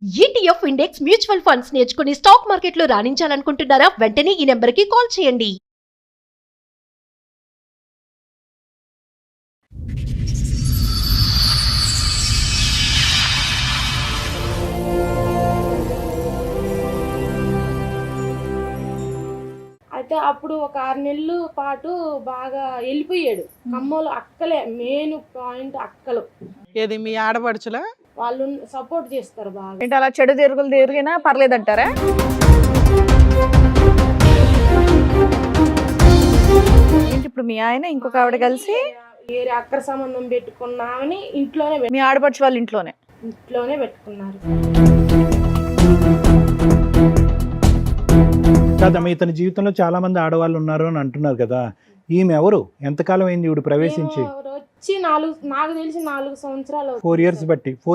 ETF index mutual funds నేర్చుకుని stock మార్కెట్లో రాణించాలనుకుంటున్నారా? వెంటనే ఈ నెంబర్కి కాల్ చేయండి. అయితే అప్పుడు ఒక 6 నెలలు పాటు బాగా వెళ్ళిపోయాడు. ఖమ్మంలో అక్కలే మెయిన్ పాయింట్ అక్కలు. ఏది మీ ఆడపడుచులా? వాళ్ళు సపోర్ట్ చేస్తారు బాగా. ఏంటి అలా చెడు తిరుగులు తిరిగినా పర్లేదంటారా? ఏంటి ఇప్పుడు మీ ఆయన ఇంకొక ఆవిడ కలిసి వేరే అక్కర సంబంధం పెట్టుకున్నామని మీ ఆడపడుచు వాళ్ళ ఇంట్లోనే పెట్టుకున్నారు. కాదమ్మా, ఇతని జీవితంలో చాలా మంది ఆడవాళ్ళు ఉన్నారు అని అంటున్నారు కదా, ఈమె ఎవరు? ఎంతకాలం అయింది ఈవిడ ప్రవేశించి? వచ్చి నాకు తెలిసి 4 సంవత్సరాలు. 4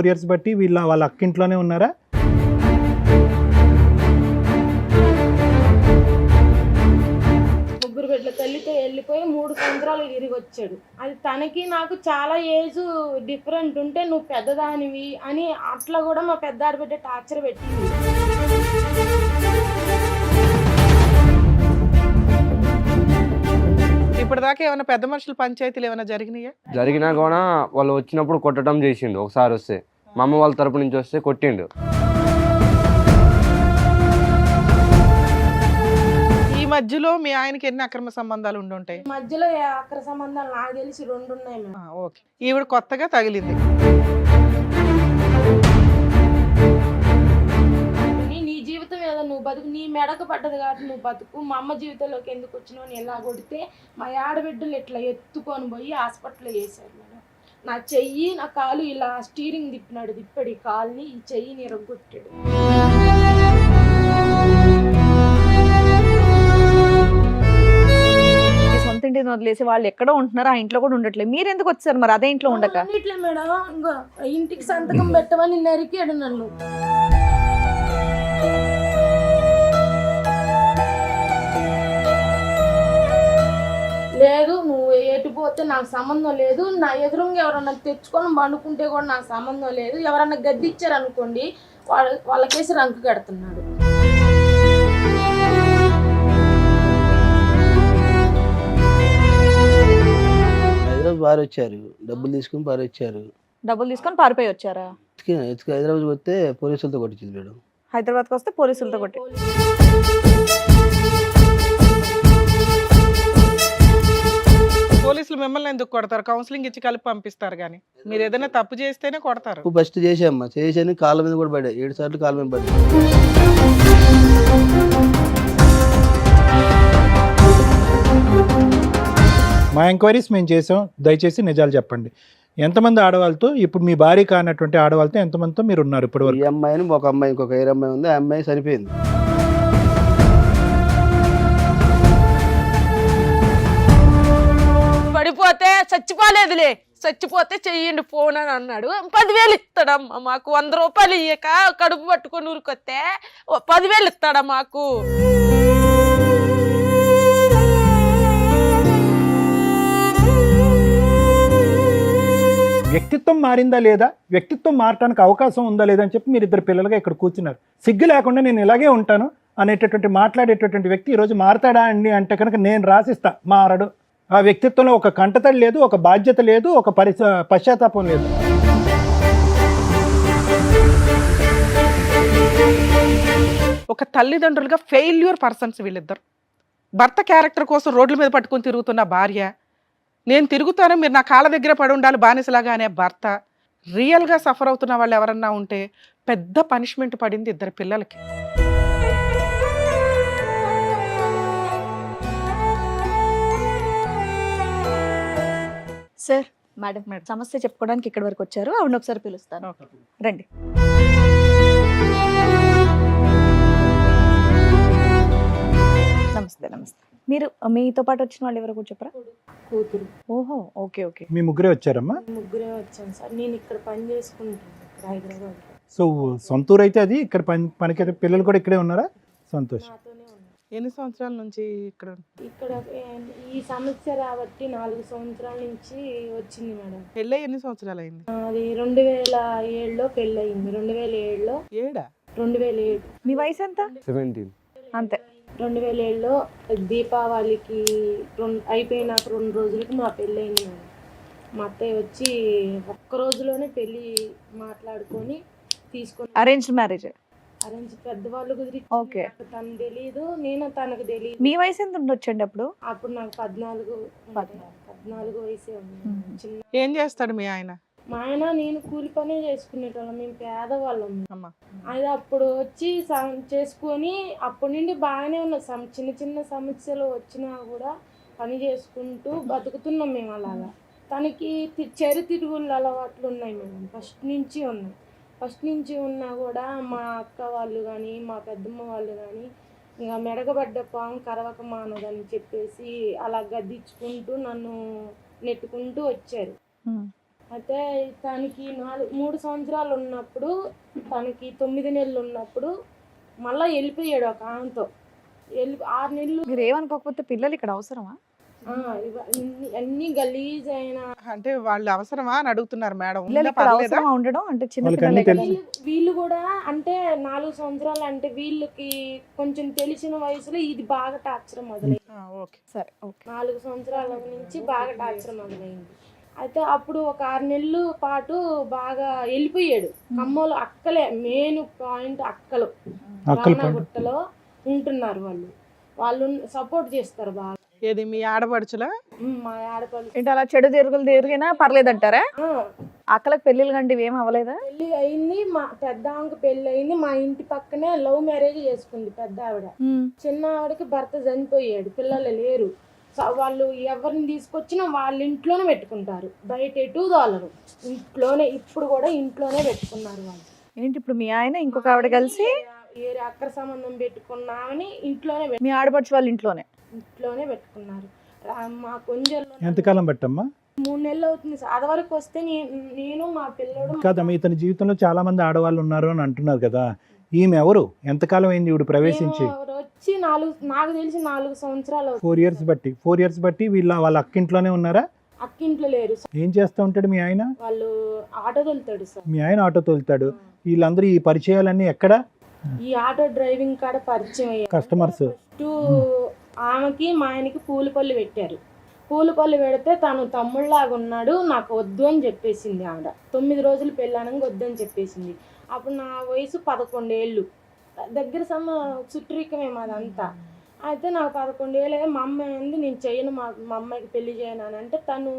ఇయర్స్ బట్టి వాళ్ళ అక్కింట్లోనే ఉన్నారా? ముగ్గురు బిడ్డల తల్లితో వెళ్ళిపోయి 3 సంవత్సరాలు తిరిగి వచ్చాడు. అది తనకి నాకు చాలా ఏజ్ డిఫరెంట్ ఉంటే నువ్వు పెద్దదానివి అని అట్లా కూడా మా పెద్ద ఆడబిడ్డ టార్చర్ పెట్టింది. ఇప్పటిదాకా ఏమైనా పెద్ద మనుషుల పంచాయతీలు ఏమైనా జరిగినాయా? జరిగినా కూడా వాళ్ళు వచ్చినప్పుడు కొట్టడం చేసిండు. ఒకసారి వస్తే మా అమ్మ వాళ్ళ తరపు నుంచి వస్తే కొట్టిండు. ఈ మధ్యలో మీ ఆయనకి ఎన్ని అక్రమ సంబంధాలు ఉండుంటాయి? మధ్యలో అక్రమ సంబంధాలు నాకు తెలిసి 2 ఉన్నాయి మేడం. ఓకే, ఈవిడ కొత్తగా తగిలింది. నీ జీవితం ఏదో నువ్వు బతుకు, నీ మెడకు పడ్డది కాబట్టి నువ్వు బతుకు. మా అమ్మ జీవితంలోకి ఎందుకు వచ్చినావు అని ఎలా కొడితే మా ఆడబిడ్డలు ఇట్లా ఎత్తుకొని పోయి హాస్పిటల్లో వేశారు మేడం. నా చెయ్యి నా కాలు ఇలా స్టీరింగ్ తిప్పాడు ఈ కాలుని, ఈ చెయ్యిని ఇరగొట్టాడు. సొంత ఇంటిని వదిలేసి వాళ్ళు ఎక్కడో ఉంటున్నారు, ఆ ఇంట్లో కూడా ఉండట్లేదు. మీరు ఎందుకు వచ్చారు మరి అదే ఇంట్లో ఉండక? ఇట్లా మేడం ఇంకో ఇంటికి సంతకం పెట్టమని నరికాడు నన్ను. లేదు నువ్వు ఎటుపోతే నాకు సంబంధం లేదు, నా ఎదురుగా ఎవరన్నా తెచ్చుకొని పండుకుంటే కూడా నాకు సంబంధం లేదు, ఎవరన్నా గద్దిచ్చారు అనుకోండి వాళ్ళకేసి రంకు కడుతున్నాడు. పారొచ్చారు, డబ్బులు తీసుకొని పారిపోయి వచ్చారా? హైదరాబాద్ వస్తే పోలీసులతో కొట్టించింది మేడం. హైదరాబాద్కి వస్తే పోలీసులతో కొట్టి పోలీసులు మిమ్మల్ని ఎందుకు కొడతారు? కౌన్సిలింగ్ ఇచ్చి కలిపి పంపిస్తారు కానీ మీరు ఏదైనా తప్పు చేస్తేనే కొడతారు. ఫస్ట్ చేసామ్మా, చేసాను కాళ్ళ మీద కూడా పడ్డా, 7 సార్లు కాళ్ళ మీద పడ్డా. మా ఎంక్వైరీస్ మేము చేసాం, దయచేసి నిజాలు చెప్పండి. ఎంతమంది ఆడవాళ్ళతో, ఇప్పుడు మీ భార్య కానటువంటి ఆడవాళ్ళతో ఎంతమందితో మీరు ఉన్నారు ఇప్పుడు వరకు? ఈ అమ్మాయిని ఒక అమ్మాయి, ఇంకొక వేరే అమ్మాయి ఉంది, ఆ అమ్మాయి చనిపోయింది. పడిపోతే చచ్చిపోలేదులే, చచ్చిపోతే చెయ్యండి ఫోన్ అని అన్నాడు. 10,000 ఇస్తాడమ్మా మాకు. 100 రూపాయలు ఇయ్యక కడుపు పట్టుకొని ఊరికొస్తే 10,000 ఇస్తాడా మాకు? వ్యక్తిత్వం మారిందా లేదా, వ్యక్తిత్వం మారటానికి అవకాశం ఉందా లేదా అని చెప్పి మీరు 2 పిల్లలుగా ఇక్కడ కూర్చున్నారు. సిగ్గు లేకుండా నేను ఇలాగే ఉంటాను అనేటటువంటి మాట్లాడేటటువంటి వ్యక్తి ఈరోజు మారతాడా అండి అంటే కనుక నేను రాసిస్తా, మారడు. ఆ వ్యక్తిత్వంలో ఒక కంటతడి లేదు, ఒక బాధ్యత లేదు, ఒక పశ్చాత్తాపం లేదు. ఒక తల్లిదండ్రులుగా ఫెయిల్యూర్ పర్సన్స్ వీళ్ళిద్దరు. భర్త క్యారెక్టర్ కోసం రోడ్ల మీద పట్టుకొని తిరుగుతున్న భార్య, నేను తిరుగుతాను మీరు నా కాళ్ళ దగ్గర పడి ఉండాలి బానిసలాగా అనే భర్త. రియల్గా సఫర్ అవుతున్న వాళ్ళు ఎవరన్నా ఉంటే పెద్ద పనిష్మెంట్ పడింది 2 పిల్లలకి. సార్, మేడం సమస్య చెప్పుకోవడానికి ఇక్కడి వరకు వచ్చారు, ఆవిడ ఒకసారి పిలుస్తాను, రండి. నమస్తే. నమస్తే. మీరు మీతో పాటు వచ్చిన వాళ్ళు ఎవరో కూడా చెప్పరా? కూతురు. ఓహో, ఓకే ఓకే. మీ ముగ్గురే వచ్చారమ్మా? ముగ్గురే వచ్చాను సార్. నేను ఇక్కడ పని చేసుకుంటాను ఇక్కడ హైదరాబాద్. సో సొంతూరు అయితే అది, ఇక్కడ పనికైతే పిల్లలు కూడా ఇక్కడే ఉన్నారా? సంతోషం. నాతోనే ఉన్నారు. ఎన్ని సంవత్సరాల నుంచి ఇక్కడ ఇక్కడ ఈ సమస్య రాబట్టి 4 సంవత్సరాల నుంచి వచ్చింది మేడం. పెళ్ళి ఎన్ని సంవత్సరాలు అయింది? అది 2007లో పెళ్ళయింది. 2007లో 2007 మీ వయసు ఎంత? 17. అంతే. 2007లో దీపావళికి అయిపోయినాక 2 రోజులకి మా పెళ్ళయింది మేడం. మా అత్తయ్య వచ్చి ఒక్క రోజులోనే పెళ్ళి మాట్లాడుకొని తీసుకొని అరేంజ్డ్ మ్యారేజ్. అరేంజ్ పెద్దవాళ్ళు కుదిరి ఓకే. తను తెలీదు, నేను తనకు తెలియదు. మీ వయసు ఎంత ఉండొచ్చండి అప్పుడు? అప్పుడు నాకు 14 వయసే ఉంది. చిన్న ఏం చేస్తాడు మీ ఆయన? మా ఆయన నేను కూలి పనే చేసుకునేటోళ్ళం, మేము పేదవాళ్ళం. అమ్మా అది అప్పుడు వచ్చి చేసుకొని అప్పటి నుండి బాగానే ఉన్నాం. చిన్న చిన్న సమస్యలు వచ్చినా కూడా పని చేసుకుంటూ బతుకుతున్నాం మేము అలాగా. తనకి చెరు తిరుగుళ్ళ అలవాట్లు ఉన్నాయి మేడం, ఫస్ట్ నుంచి ఉన్నా కూడా మా అక్క వాళ్ళు కానీ మా పెద్దమ్మ వాళ్ళు కానీ ఇక మెడగబడ్డ పాము కరవక మానదని చెప్పేసి అలా గద్దించుకుంటూ నన్ను నెట్టుకుంటూ వచ్చారు. అయితే తనకి 3 సంవత్సరాలు ఉన్నప్పుడు, తనకి 9 నెలలు ఉన్నప్పుడు మళ్ళీ వెళ్ళిపోయాడు ఒక ఆమెతో. 6 నెలలు. మీరు ఏమనుకోకపోతే పిల్లలు ఇక్కడ అవసరమా? అన్ని గలీజ్ అయిన అంటే వాళ్ళు అవసరమా అని అడుగుతున్నారు మేడం. పిల్లలు ఇక్కడ అవసరమా ఉండడం? అంటే చిన్న వాళ్ళకి పిల్లలే అన్నీ కదా. తెలుసు. వీళ్ళు కూడా అంటే 4 సంవత్సరాలు అంటే వీళ్ళకి కొంచెం తెలిసిన వయసులో ఇది బాగా టార్చర్ మొదలైంది. ఓకే సరే ఓకే. 4 సంవత్సరాల నుంచి బాగా టార్చర్ మొదలైంది. అయితే అప్పుడు ఒక 6 నెలలు పాటు బాగా వెళ్ళిపోయాడు. కమ్మలు అక్కలే మెయిన్ పాయింట్, అక్కలు గుట్టలో ఉంటున్నారు. వాళ్ళు సపోర్ట్ చేస్తారు బాగా. ఏది మీ ఆడపడుచులా? మా ఆడపల్లి ఏంటి అలా చెడు తిరిగినా పర్లేదంటారా? అక్కలకు పెళ్ళిళ్ళు కంటే ఏం అవ్వలేదా? పెళ్లి అయింది, మా పెద్ద ఆమెకు పెళ్లి అయింది. మా ఇంటి పక్కనే లవ్ మ్యారేజ్ చేసుకుంది పెద్ద ఆవిడ. చిన్న ఆవిడకి భర్త చనిపోయాడు, పిల్లలు లేరు. వాళ్ళు ఎవరిని తీసుకొచ్చినా వాళ్ళ ఇంట్లోనే పెట్టుకుంటారు, బయట ఎటు దోలరు. ఇంట్లోనే, ఇప్పుడు కూడా ఇంట్లోనే పెట్టుకున్నారు వాళ్ళు. ఏంటి ఇప్పుడు మీ ఆయన ఇంకొక ఆవిడ కలిసి వేరే అక్కర సంబంధం పెట్టుకున్నామని ఇంట్లోనే మీ ఆడపడుచు వాళ్ళ ఇంట్లోనే పెట్టుకున్నారు. మా కొంచెం ఎంతకాలం బట్టమ్మా? 3 నెలలు అవుతుంది సార్. అది వరకు వస్తే నేను మా పిల్లడు కాదమ్మా, ఇతని జీవితంలో చాలా మంది ఆడవాళ్ళు ఉన్నారు అని అంటున్నారు కదా, ఈమె ఎవరు? ఎంతకాలం అయింది ఇవిడు ప్రవేశించి? వచ్చి నాకు తెలిసి 4 సంవత్సరాలు అవుతుంది. 4 ఇయర్స్ బట్టి వాళ్ళ అక్కింట్లోనే ఉన్నారా? అక్కింట్లో లేరు. ఏం చేస్తూ ఉంటాడు మీ ఆయన? వాళ్ళు ఆటో తోలుతాడు సార్. మీ ఆయన ఆటో తోలుతాడు. వీళ్ళందరూ ఈ పరిచయాలన్నీ ఎక్కడ? ఈ ఆటో డ్రైవింగ్ కాడ పరిచయం అయ్యారు కస్టమర్స్. ఆమెకి మా ఆయనకి పూలపల్లి పెట్టారు. పూలపల్లి పెడితే తను తమ్ముళ్ళలాగా ఉన్నాడు, నాకు వద్దు అని చెప్పేసింది ఆవిడ. 9 రోజులు పెళ్ళానంగా వద్దని చెప్పేసింది. అప్పుడు నా వయసు 11 ఏళ్ళు, దగ్గర చుట్టరికమే మాదంతా. అయితే నాకు 11 ఏళ్ళే. మా అమ్మ ఏంది నేను చెయ్యను, మా అమ్మాయికి పెళ్లి చేయను అని అంటే తను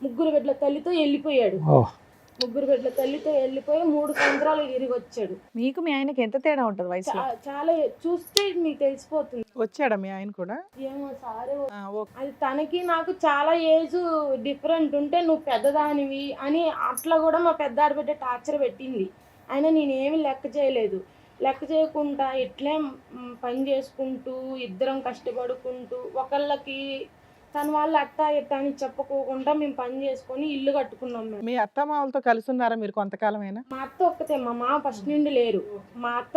3 బిడ్డల తల్లితో వెళ్ళిపోయాడు. 3 బిడ్డల తల్లితో వెళ్ళిపోయి 3 సంవత్సరాలు తిరిగి వచ్చాడు. మీకు మీ ఆయనకి ఎంత తేడా ఉంటుంది వయసులో? చాలా చూస్తే మీకు తెలిసిపోతుంది. వచ్చాడా మీ ఆయన కూడా? ఏమో సారే, ఓకే. అది తనకి నాకు చాలా ఏజ్ డిఫరెంట్ ఉంటే నువ్వు పెద్దదానివి అని అట్లా కూడా మా పెద్ద ఆడబిడ్డ టార్చర్ పెట్టింది. అయినా నేనేమి లెక్క చేయలేదు. లెక్క చేయకుండా ఇట్లే పని చేసుకుంటూ ఇద్దరం కష్టపడుకుంటూ ఒకళ్ళకి తన వాళ్ళు అట్టా ఎట్టా అని చెప్పుకోకుండా మేము పని చేసుకొని ఇల్లు కట్టుకున్నాం. మేము మీ అత్త మామలతో కలిసి ఉన్నారా మీరు కొంతకాలమైనా? మా అత్త ఒక్కతే, మా మామ ఫస్ట్ నుండి లేరు. మా అత్త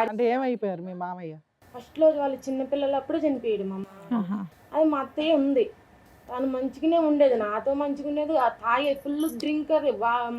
అంటే ఏమైపోయారు మీ మామయ్య? ఫస్ట్ లో వాళ్ళు చిన్నపిల్లలప్పుడు చనిపోయాడు మా మామ. అది మా అత్తయ్య ఉంది, తను మంచిగానే ఉండేది, నాతో మంచిగా ఉండేది. తాగే ఫుల్ డ్రింకర్.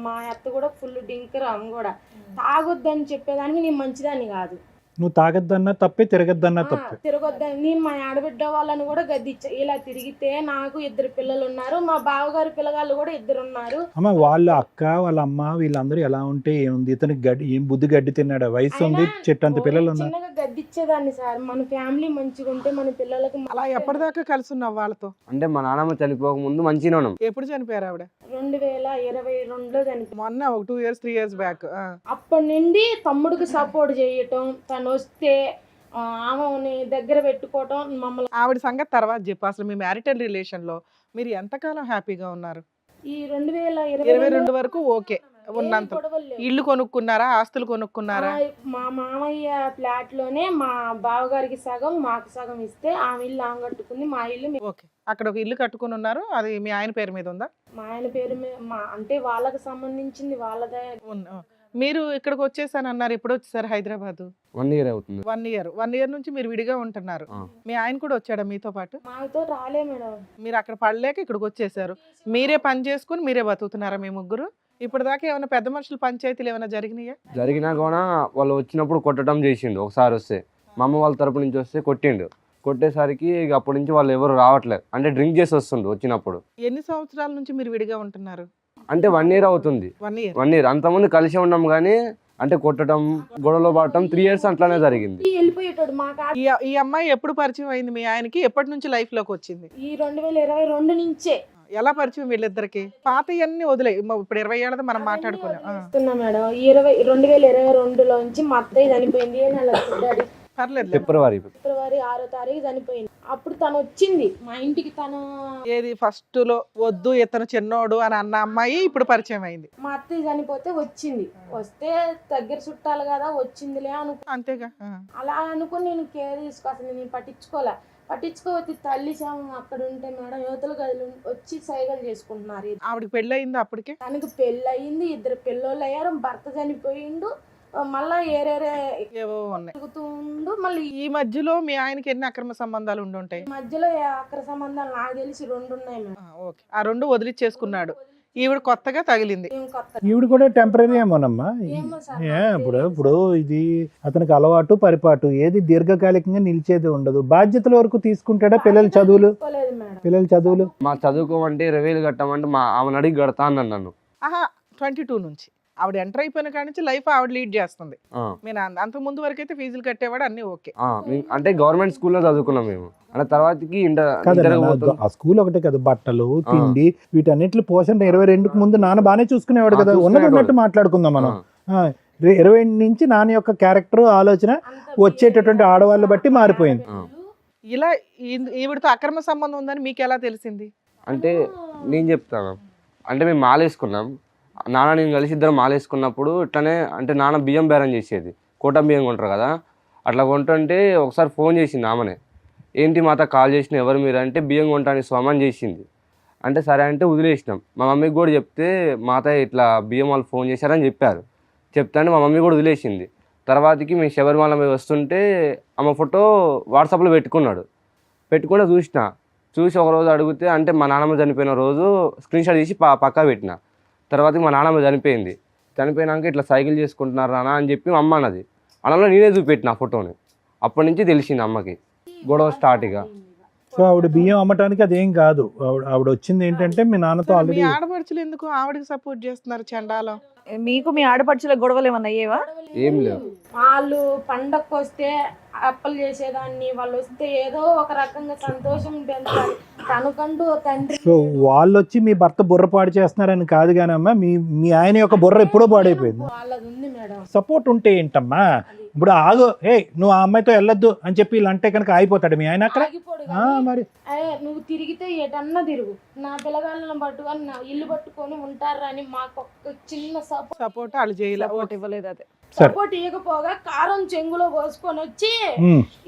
మా అత్త కూడా ఫుల్ డ్రింకర్. ఆమె కూడా తాగొద్దని చెప్పేదానికి నేను మంచిదాన్ని కాదు. నువ్వు తాగొద్దన్నా తప్పే, తిరగద్దన్నా తప్పే. తిరగొద్దని నేను మా ఆడబిడ్డ వాళ్ళని కూడా గద్దిచ్చా. ఇలా తిరిగితే నాకు 2 పిల్లలు ఉన్నారు, మా బావగారి పిల్లగాళ్ళు కూడా 2 ఉన్నారు. అమ్మ వాళ్ళ అక్క వాళ్ళ అమ్మ వీళ్ళందరూ ఎలా ఉంటే ఏముంది, ఇతనికి ఏం బుద్ధి గడ్డి తిన్నాడా? వయసు ఉంది, చెట్టంత పిల్లలు ఉన్నారు. చిన్నగా గద్దిచ్చేదాన్ని సార్. మన ఫ్యామిలీ మంచిగా ఉంటే మన పిల్లలకు. అలా ఎప్పటిదాకా కలిసి ఉన్నావు వాళ్ళతో? అంటే మా నాన్నమ్మ చనిపోక ముందు మంచిగా ఉన్నాం. ఎప్పుడు చనిపోయారు ఆవిడ? 2022లో చనిపోయారు. మొన్న ఒక 2 years 3 years బ్యాక్. అప్పటి నుండి తమ్ముడికి సపోర్ట్ చేయటం, తను వస్తే ఆమెని దగ్గర పెట్టుకోవటం, మమ్మల్ని. ఆవిడ సంగతి తర్వాత చెప్పు. అసలు మీ మ్యారిటల్ రిలేషన్ లో మీరు ఎంతకాలం హ్యాపీగా ఉన్నారు? ఈ 2022 22 వరకు ఓకే ఉన్నంత. ఇల్లు కొనుక్కున్నారా, ఆస్తులు కొనుక్కున్నారా? మా మామయ్య ఫ్లాట్ లోనే మా బావగారికి సగం మాకు సగం ఇస్తే ఆమె ఇల్లు ఆమె కట్టుకుంది, మా ఇల్లు ఓకే. అక్కడ ఒక ఇల్లు కట్టుకుని ఉన్నారు, అది మీ ఆయన పేరు మీద ఉందా? మా ఆయన పేరు మీద. అంటే వాళ్ళకి సంబంధించింది వాళ్ళదే. మీరు ఇక్కడికి వచ్చేసాను అన్నారు, ఎప్పుడు వచ్చేసారు హైదరాబాద్? 1 year అవుతుంది. 1 year నుంచి మీరు విడిగా ఉంటున్నారు. ఆ. మీ ఆయన కూడా వచ్చాడా మీతో పాటు? మాతో రాలే మేడం. మీరు అక్కడ పడలేక ఇక్కడికి వచ్చేసారు. మీరే పని చేసుకుని మీరే బతుకుతున్నారా మీ ముగ్గురు? ఇప్పుడు దాకా ఏమైనా పెద్ద మనుషులు పంచాయతీలు ఏమైనా జరిగినాయా? జరిగినా కూడా వాళ్ళు వచ్చినప్పుడు కొట్టడం చేసిండు. ఒకసారి వస్తే మా అమ్మ వాళ్ళ తరపు నుంచి వస్తే కొట్టిండు. కొట్టేసరికి ఇక అప్పటి నుంచి వాళ్ళు ఎవరు రావట్లేదు, అంటే డ్రింక్ చేసి వస్తుండు వచ్చినప్పుడు. ఎన్ని సంవత్సరాల నుంచి మీరు విడిగా ఉంటున్నారు? అంటే 1 year అవుతుంది. 1 year. 1 year అంతకుముందు కలిసి ఉన్నాం కానీ అంటే కొట్టడం, గొడవలో పడటం 3 years అట్లానే జరిగింది. వెళ్ళిపోయేటోడు మా కాడ. ఈ అమ్మాయి ఎప్పుడు పరిచయం అయింది మీ ఆయనకి? ఎప్పటి నుంచి లైఫ్ లోకి వచ్చింది? ఈ 2022 నుంచే ఎలా పరిచయం వీళ్ళిద్దరికి? పాత ఇవన్నీ వదిలే, ఇప్పుడు 20 ఏళ్ళది మనం మాట్లాడుకున్నాం. వస్తున్నా మేడం. 2022లో నుంచి మా అత్తయ్య చనిపోయింది. డాడీ పర్లేదు. ఫిబ్రవరి 6వ తారీఖు చనిపోయింది. అప్పుడు తను వచ్చింది మా ఇంటికి. తను ఏది ఫస్ట్ లో వద్దు ఇతను చిన్నోడు అని అన్న అమ్మాయి ఇప్పుడు పరిచయం అయింది. మా అత్తయ్య చనిపోతే వచ్చింది. వస్తే దగ్గర చుట్టాలు కదా వచ్చిందిలే అనుకో. అంతేగా. అలా అనుకుని నేను కేర్ తీసుకో, అసలు నేను పట్టించుకోవద్దు. తల్లి శవం అక్కడ ఉంటే మేడం యువతలు గదిలో వచ్చి సైగలు చేసుకుంటున్నారు. ఆవిడకి పెళ్ళి అయింది అప్పటికే? తనకు పెళ్ళి అయింది, 2 పిల్లోళ్ళు అయ్యారు, భర్త చనిపోయిండు, మళ్ళా ఏవో ఉన్నాయి. తిరుగుతుండు. మళ్ళీ ఈ మధ్యలో మీ ఆయనకి ఎన్ని అక్రమ సంబంధాలు ఉండి ఉంటాయి? ఈ మధ్యలో అక్రమ సంబంధాలు నాకు తెలిసి 2 ఉన్నాయి మేడం. ఓకే, ఆ 2 వదిలిచ్చేసుకున్నాడు. ఈవిడ కొత్తగా తగిలింది. ఏం కొత్త ఈవిడ కూడా టెంపరీ ఏమోనమ్మా. ఏమో సార్ ఇప్పుడు ఇది అతనికి అలవాటు పరిపాటు, ఏది దీర్ఘకాలికంగా నిలిచేది ఉండదు. బాధ్యతల వరకు తీసుకుంటాడా? పిల్లల చదువులు మేడం. మా చదువుకోమంటే 20,000 కట్టామంటే ఆమెను అడిగి కడతా అన్నాను నన్ను. ఆహా, 22 నుంచి ఆవిడ ఎంటర్ అయిపోయిన కాడి నుంచి లైఫ్ ఆవిడ లీడ్ చేస్తుంది. మీ నాన్న అంతకు ముందు వరకు అయితే ఫీజులు కట్టేవాడు, అన్ని ఓకే. అంటే గవర్నమెంట్ స్కూల్లో చదువుకున్నాం మేము. అంటే తర్వాతకి ఆ స్కూల్ ఒకటే కదా, బట్టలు తిండి వీటన్నిటి పోషణ 22కి ముందు నాన్న బాగానే చూసుకునేవాడు కదా. ఉన్నట్టు మాట్లాడుకుందాం మనం. 20 నుంచి నాన్న యొక్క క్యారెక్టర్ ఆలోచన వచ్చేటటువంటి ఆడవాళ్ళు బట్టి మారిపోయింది. ఇలా ఈవిడతో అక్రమ సంబంధం ఉందని మీకు ఎలా తెలిసింది? అంటే నేను చెప్తాను. అంటే మేము మాలేసుకున్నాం, నాన్న నేను కలిసి ఇద్దరం మాలేసుకున్నప్పుడు ఇట్లానే అంటే నాన్న బియ్యం బేరం చేసేది, కోటం బియ్యం కొంటారు కదా, అట్లా కొంటుంటే ఒకసారి ఫోన్ చేసింది ఆమెనే. ఏంటి మాత కాల్ చేసిన, ఎవరు మీరు అంటే బియ్యం కొంటానికి స్వమని చేసింది. అంటే సరే అంటే వదిలేసినాం. మా మమ్మీకి కూడా చెప్తే మాత ఇట్లా బియ్యం వాళ్ళు ఫోన్ చేశారని చెప్పారు. చెప్తానే మా మమ్మీ కూడా వదిలేసింది. తర్వాతకి మేము శబరిమల మీద వస్తుంటే ఆమె ఫోటో వాట్సాప్లో పెట్టుకుంటే చూసి ఒకరోజు అడిగితే అంటే మా నాన్నమ్మ చనిపోయిన రోజు స్క్రీన్ షాట్ తీసి పక్కా పెట్టిన. తర్వాతకి మా నాన్నమ్మ చనిపోయినాక ఇట్లా సైకిల్ చేసుకుంటున్నారు నాన్న అని చెప్పి మా అమ్మ అన్నది. అలా నేనే చూపెట్టిన ఆ ఫోటోని. అప్పటి నుంచి తెలిసింది అమ్మకి గొడవ స్టార్ట్. ఇక సో ఆవిడ బియ్యం అమ్మటానికి అదేం కాదు. ఆవిడ వచ్చింది ఏంటంటే మీ నాన్నతో మీ ఆల్రెడీ. ఆడపడుచులు ఎందుకు ఆవిడకి సపోర్ట్ చేస్తున్నారు? చండాలం. మీకు మీ ఆడపడుచుల గొడవలు ఏమన్నా అయ్యేవా? ఏం లేవు. వాళ్ళు పండగకు వస్తే అప్పలు చేసేదాన్ని, వాళ్ళు వస్తే ఏదో ఒక రకంగా సంతోషం పెంచాలి తనకంటూ తండ్రి. సో వాళ్ళు వచ్చి మీ భర్త బుర్ర పాడు చేస్తున్నారని కాదు కానమ్మా, మీ ఆయన యొక్క బుర్ర ఎప్పుడో పాడైపోయింది. వాళ్ళది ఉంది మేడం. సపోర్ట్ ఉంటే ఏంటమ్మా? ఇప్పుడు ఆగు, నువ్వు ఆ అమ్మాయితో వెళ్ళొద్దు అని చెప్పి ఇలా అంటే కనుక అయిపోతాడు మీ ఆయన అక్కడ. ఆగిపోడు మరి నువ్వు తిరిగితే ఎటన్నా తిరుగు, నా పిల్లగాళ్ళని పట్టుకొని నా ఇల్లు పట్టుకొని ఉంటారని మాకు ఒక చిన్న సపోర్ట్ వాళ్ళు చేయలేదు. సపోర్ట్ ఇవ్వలేదు. అదే సపోర్ట్ ఇవ్వకపోగా కారం చెంగులో పోసుకొని వచ్చి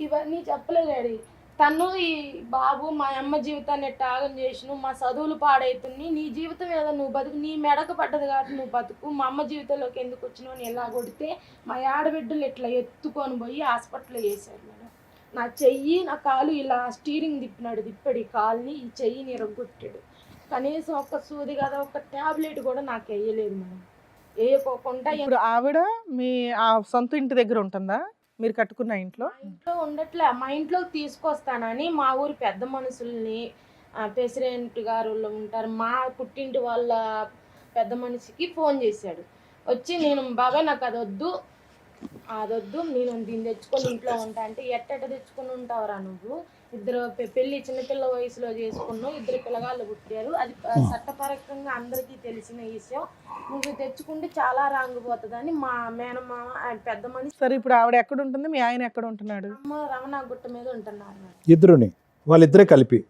ఇవన్నీ చెప్పలేదు. తను ఈ బాబు మా అమ్మ జీవితాన్ని త్యాగం చేసిన, మా చదువులు పాడైతుంది, నీ జీవితం ఏదో నువ్వు బతుకు, నీ మెడకు పడ్డది కాబట్టి నువ్వు బతుకు, మా అమ్మ జీవితంలోకి ఎందుకు వచ్చినావు అని ఎలా కొడితే మా ఆడబిడ్డలు ఇట్లా ఎత్తుకొని పోయి హాస్పిటల్లో వేశారు మేడం. నా చెయ్యి నా కాలు ఇలా స్టీరింగ్ తిప్పాడు ఈ కాలుని, ఈ చెయ్యిని ఇరగొట్టాడు. కనీసం ఒక సూది కదా, ఒక ట్యాబ్లెట్ కూడా నాకు వేయలేదు మేడం. వేయకోకుండా ఇప్పుడు ఆవిడ మీ ఆ సొంత ఇంటి దగ్గర ఉంటుందా? మీరు కట్టుకున్న ఇంట్లో ఉండట్లే. మా ఇంట్లోకి తీసుకొస్తానని మా ఊరి పెద్ద మనుషుల్ని, ప్రెసిడెంట్ గారు ఉంటారు, మా పుట్టింటి వాళ్ళ పెద్ద మనిషికి ఫోన్ చేశాడు. వచ్చి నేను బాబాయ్ నాకు అదొద్దు, నేను దీన్ని తెచ్చుకొని ఇంట్లో ఉంటా అంటే, ఎట్టెట తెచ్చుకొని ఉంటావురా నువ్వు, ఇద్దరు పెళ్ళి చిన్నపిల్ల వయసులో చేసుకున్నావు, 2 పిల్లగాళ్ళు పుట్టారు, అది చట్టపరంగా అందరికీ తెలిసిన విషయం, నువ్వు తెచ్చుకుంటే చాలా రాంగిపోతుందని మా మేనమామ పెద్ద మనిషి. సరే ఇప్పుడు ఆవిడ ఎక్కడ ఉంటుంది, మీ ఆయన ఎక్కడ ఉంటున్నాడు? రమణ గుట్ట మీద ఉంటున్నారు. ఇద్దరుని వాళ్ళిద్దరే కలిపి.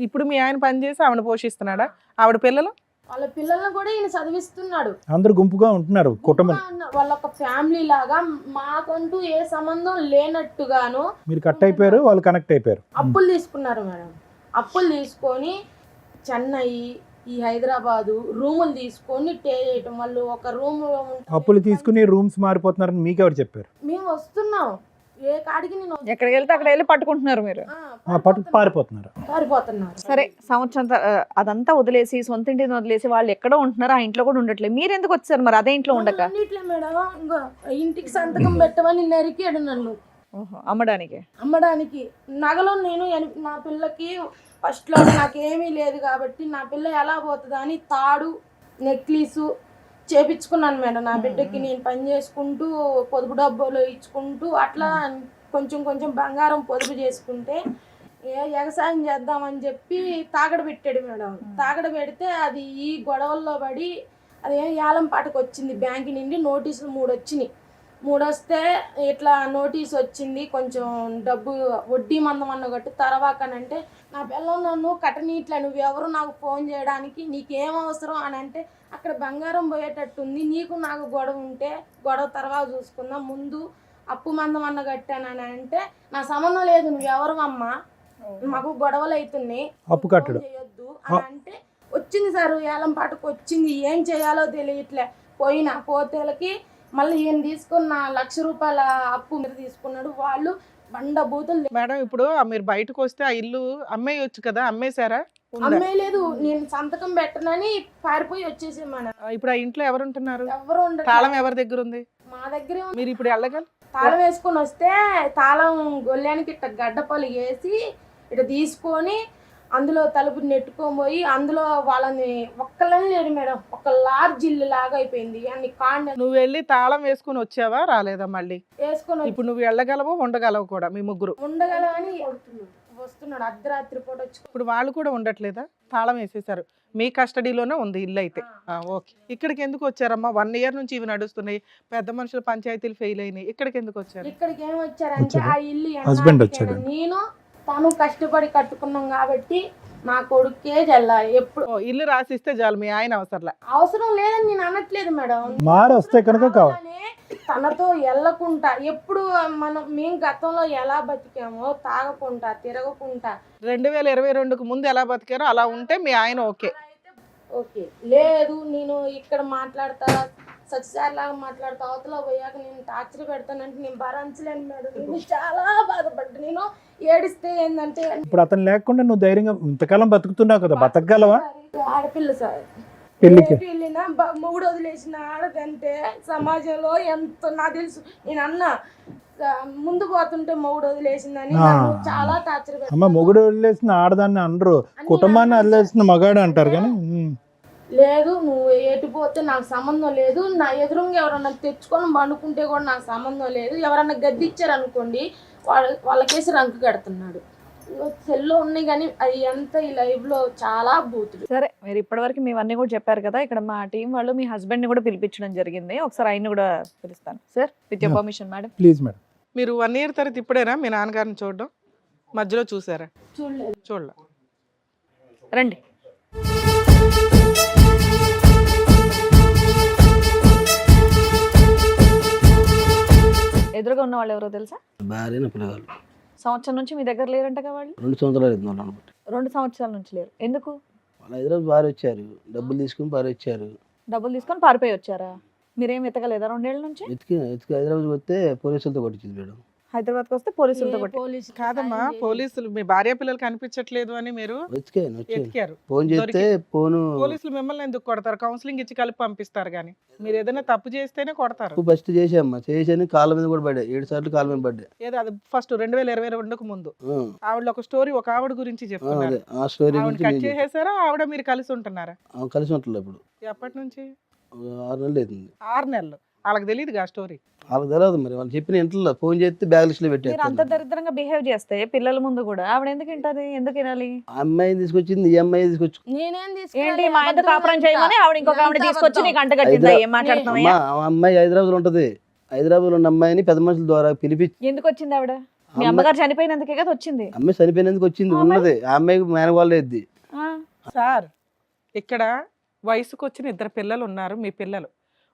ఇప్పుడు మీ ఆయన పని చేసి ఆవిడ పోషిస్తున్నాడా? ఆవిడ పిల్లలు? వాళ్ళ పిల్లల్ని కూడా ఈయన చదివిస్తున్నాడు. అందరు గుంపుగా ఉంటున్నారు, కుటుంబం. వాళ్ళ ఒక ఫ్యామిలీ లాగా, మాకంటూ ఏ సంబంధం లేనట్టుగాను. మీరు కట్ అయిపోయారు, వాళ్ళు కనెక్ట్ అయిపోయారు. అప్పులు తీసుకున్నారు మేడం. అప్పులు తీసుకొని చెన్నై, ఈ హైదరాబాదు రూములు తీసుకొని స్టే చేయటం. వాళ్ళు ఒక రూమ్ అప్పులు తీసుకుని రూమ్స్ మారిపోతున్నారని మీకు ఎవరు చెప్పారు? మేము వస్తున్నాం ఏ కాడికి నేను ఎక్కడికి వెళ్తే అక్కడ వెళ్ళి పట్టుకుంటున్నారు మీరు. పట్టు పారిపోతున్నారు. పారిపోతున్నారు. సరే సంవత్సరం అదంతా వదిలేసి సొంత ఇంటిని వదిలేసి వాళ్ళు ఎక్కడో ఉంటున్నారు, ఆ ఇంట్లో కూడా ఉండట్లేదు. మీరు ఎందుకు వచ్చారు మరి అదే ఇంట్లో ఉండక? అన్నిట్లే మేడం, ఇంకో ఇంటికి సంతకం పెట్టమని నరికాడు నన్ను. అమ్మడానికి అమ్మడానికి నగలు నేను నా పిల్లకి ఫస్ట్లో నాకేమీ లేదు కాబట్టి నా పిల్ల ఎలా పోతుందా అని తాడు నెక్లెసు చేపించుకున్నాను మేడం. నా బిడ్డకి నేను పని చేసుకుంటూ పొదుపు డబ్బులు ఇచ్చుకుంటూ అట్లా కొంచెం కొంచెం బంగారం పొదుపు చేసుకుంటే వ్యవసాయం చేద్దామని చెప్పి తాగడ పెట్టాడు మేడం. తాగడ పెడితే అది ఈ గొడవల్లో పడి అది ఏలం పాటకు వచ్చింది. బ్యాంక్ నుండి నోటీసులు 3 వచ్చినాయి. 3 వస్తే ఇట్లా నోటీస్ వచ్చింది, కొంచెం డబ్బు వడ్డీ మందం అన్నగట్టు తర్వాకనంటే నా పిల్లలు నన్ను కట్టనీట్లా, నువ్వెవరు నాకు ఫోన్ చేయడానికి, నీకేం అవసరం అని అంటే అక్కడ బంగారం పోయేటట్టుంది, నీకు నాకు గొడవ ఉంటే గొడవ తర్వాత చూసుకుందాం, ముందు అప్పు మందం అన్న కట్టానని అంటే నా సంబంధం లేదు, నువ్వెవరు అమ్మ, మాకు గొడవలు అవుతున్నాయి, అప్పు కట్టడు చేయొద్దు అని అంటే వచ్చింది సార్. ఏలం పాటకు వచ్చింది, ఏం చేయాలో తెలియట్లే. పోతేలకి మళ్ళీ ఈయన తీసుకున్న ₹1,00,000 అప్పు మీద తీసుకున్నాడు. వాళ్ళు బండ బూతులు. మేడం ఇప్పుడు మీరు బయటకు వస్తే ఆ ఇల్లు అమ్మేయొచ్చు కదా, అమ్మేశారా? ఉందా? అమ్మేయలేదు, నేను సంతకం పెట్టనని పారిపోయి వచ్చేసాం మేడం. ఇప్పుడు ఆ ఇంట్లో ఎవరు ఉంటున్నారు? ఎవరు ఉండరు. తాళం ఎవరి దగ్గర ఉంది? మా దగ్గరే ఉంది. మీరు ఇప్పుడు వెళ్ళగలరు? తాళం వేసుకొని వస్తే తాళం గొల్లానికి ఇట్ట గడ్డపలు వేసి ఇట తీసుకొని అందులో తలుపు నెట్టుకొని పోయి అందులో వాళ్ళని ఒక్కళ్ళని లేరు మేడం, ఒక లార్జ్ ఇల్లు లాగా అయిపోయింది. అన్ని కాండ నువ్వు వెళ్ళి తాళం వేసుకుని వచ్చావా, రాలేదా మళ్ళీ? వేసుకొని ఇప్పుడు నువ్వు వెళ్ళగలవు, ఉండగలవు కూడా, మీ ముగ్గురు ఉండగలవని వస్తున్నాడు. అర్ధరాత్రి పూట వచ్చి. ఇప్పుడు వాళ్ళు కూడా ఉండట్లేదా? తాళం వేసేసారు, మీ కస్టడీలోనే ఉంది ఇల్లు అయితే. ఓకే, ఇక్కడికి ఎందుకు వచ్చారమ్మా? 1 ఇయర్ నుంచి ఇవి నడుస్తున్నాయి, పెద్ద మనుషుల పంచాయతీలు ఫెయిల్ అయినాయి, ఇక్కడికి ఎందుకు వచ్చారు? ఇక్కడికి ఏం వచ్చారంటే ఆ ఇల్లు హస్బెండ్ వచ్చాడు. నేను తను కష్టపడి కట్టుకున్నాం కాబట్టి నా కొడుకే చెల్లాలి. ఎప్పుడు ఇల్లు రాసిస్తే చాలు, మీ ఆయన అవసరంలే. అవసరం లేదని నేను అనట్లేదు మేడం. మారి వస్తే కనుక కావాలి. తనతో వెళ్ళకుండా ఎప్పుడు మేము గతంలో ఎలా బతికామో తాగకుండా తిరగకుండా 2022కు ముందు ఎలా బతికారో అలా ఉంటే మీ ఆయన ఓకే. ఓకే లేదు, నేను ఇక్కడ మాట్లాడతా సత్యసారిలాగా మాట్లాడతా, అవతల పోయాక నేను టార్చర్ పెడతానంటే నేను భరించలేను మేడం. నేను చాలా బాధపడ్డా. నేను ఏడిస్తే ఏంటంటే ఇప్పుడు అతను లేకుండా నువ్వు ధైర్యంగా ఇంతకాలం బతుకుతున్నావు కదా, బతకగలవా? ఆడపిల్ల సార్, పెళ్లికి వెళ్ళినా మొగుడు వదిలేసిన ఆడదంటే సమాజంలో ఎంత నాకు తెలుసు. నేను అన్నా ముందు పోతుంటే మొగుడు వదిలేసిందని నన్ను చాలా టార్చర్ పెట్టారు. అమ్మ మొగుడు వదిలేసిన ఆడదాన్ని అనరు, కుటుంబాన్ని వదిలేసిన మగాడు అంటారు. కానీ లేదు, నువ్వు ఎటుపోతే నాకు సంబంధం లేదు, నా ఎదురుగా ఎవరన్నా తెచ్చుకొని పండుకుంటే కూడా నాకు సంబంధం లేదు, ఎవరన్నా గద్దిచ్చారు అనుకోండి వాళ్ళకేసి రంకు కడుతున్నాడు. సెల్లో ఉన్నాయి కానీ అది ఎంత ఈ లైవ్ లో చాలా బూతులు. సరే, మీరు ఇప్పటివరకు మేమన్నీ కూడా చెప్పారు కదా, ఇక్కడ మా టీం వాళ్ళు మీ హస్బెండ్ ని కూడా పిలిపించడం జరిగింది. ఒకసారి ఆయన్ని కూడా పిలుస్తాను sir, with your permission madam. Please madam. మీరు 1 ఇయర్ తర్వాత ఇప్పుడేనా మీ నాన్నగారిని చూడడం? మధ్యలో చూసారా? చూడలేదు. చూడలే. రండి. ఎదురుగా ఉన్న వాళ్ళు ఎవరో తెలుసా? భార్య నా పిల్లగాళ్ళు. సంవత్సరం నుంచి మీ దగ్గర లేరంటగా వాళ్ళు? 2 సంవత్సరాలు అవుతుంది వాళ్ళు అనమాట. 2 సంవత్సరాల నుంచి లేరు. ఎందుకు? వాళ్ళు హైదరాబాద్ భార్య వచ్చారు, డబ్బులు తీసుకుని భార్య వచ్చారు. డబ్బులు తీసుకొని పారిపోయి వచ్చారా? మీరేం వెతకలేదా 2 ఏళ్ళ నుంచి? వెతికి హైదరాబాద్ వస్తే పోలీసులతో కొట్టించింది మేడం. హైదరాబాద్కి వస్తే పోలీసులతో కొట్టి. పోలీసు కాదమ్మా, పోలీసులు మీ భార్య పిల్లలు కనిపించట్లేదు అని మీరు వెతికాను, వచ్చాను. ఎతికారు. ఫోన్ చేస్తే ఫోను పోలీసులు మిమ్మల్ని ఎందుకు కొడతారు? కౌన్సిలింగ్ ఇచ్చి కలిపి పంపిస్తారు. కానీ మీరు ఏదైనా తప్పు చేస్తేనే కొడతారు. ఫస్ట్ చేసామ్మా, చేసాను కాళ్ళ మీద కూడా పడ్డా, 7 సార్లు కాళ్ళ మీద పడ్డా. ఏదో అది ఫస్ట్ 2022కు ముందు ఆవిడ ఒక స్టోరీ, ఒక ఆవిడ గురించి చెప్తున్నారు. అదే ఆ స్టోరీ ఆవిడ గురించి కట్ నేను చేసేసారా? ఆవిడ మీరు కలిసి ఉంటున్నారా? కలిసి ఉంటుంది. ఇప్పుడు ఎప్పటి నుంచి? 6 నెలలు అవుతుంది. 6 నెలలు. వాళ్ళకి తెలియదుగా ఆ స్టోరీ. వాళ్ళకి తెలియదు మరి, వాళ్ళు చెప్పిన ఇంట్లో ఫోన్ చేస్తే బ్యాగ్ లిస్ట్ లో మీరు అంత పెట్టారు. దరిద్రంగా బిహేవ్ చేస్తే పిల్లల ముందు కూడా ఆవిడ ఎందుకు వింటది? ఎందుకు వినాలి? ఆ అమ్మాయిని తీసుకొచ్చింది, ఈ అమ్మాయి తీసుకొచ్చి నేనేం ఏంటి మా ఇంత కాపురం చేయమని ఆవిడ ఇంకొక ఆవిడ తీసుకొచ్చి నీకు అంట కట్టిందా? ఏం మాట్లాడుతున్నావా? ఆ అమ్మాయి హైదరాబాద్ లో ఉంటది. హైదరాబాద్ లో ఉన్న అమ్మాయిని పెద్ద మనుషుల ద్వారా పిలిపించి, ఎందుకు వచ్చింది ఆవిడ? మీ అమ్మగారు చనిపోయినందుకే కదా వచ్చింది. అమ్మాయి చనిపోయినందుకు వచ్చింది. ఉన్నది ఆ అమ్మాయికి మేనగోళ్ళు ఎద్ది. సార్, ఇక్కడ వయసుకు వచ్చిన 2 పిల్లలు ఉన్నారు. మీ పిల్లలు,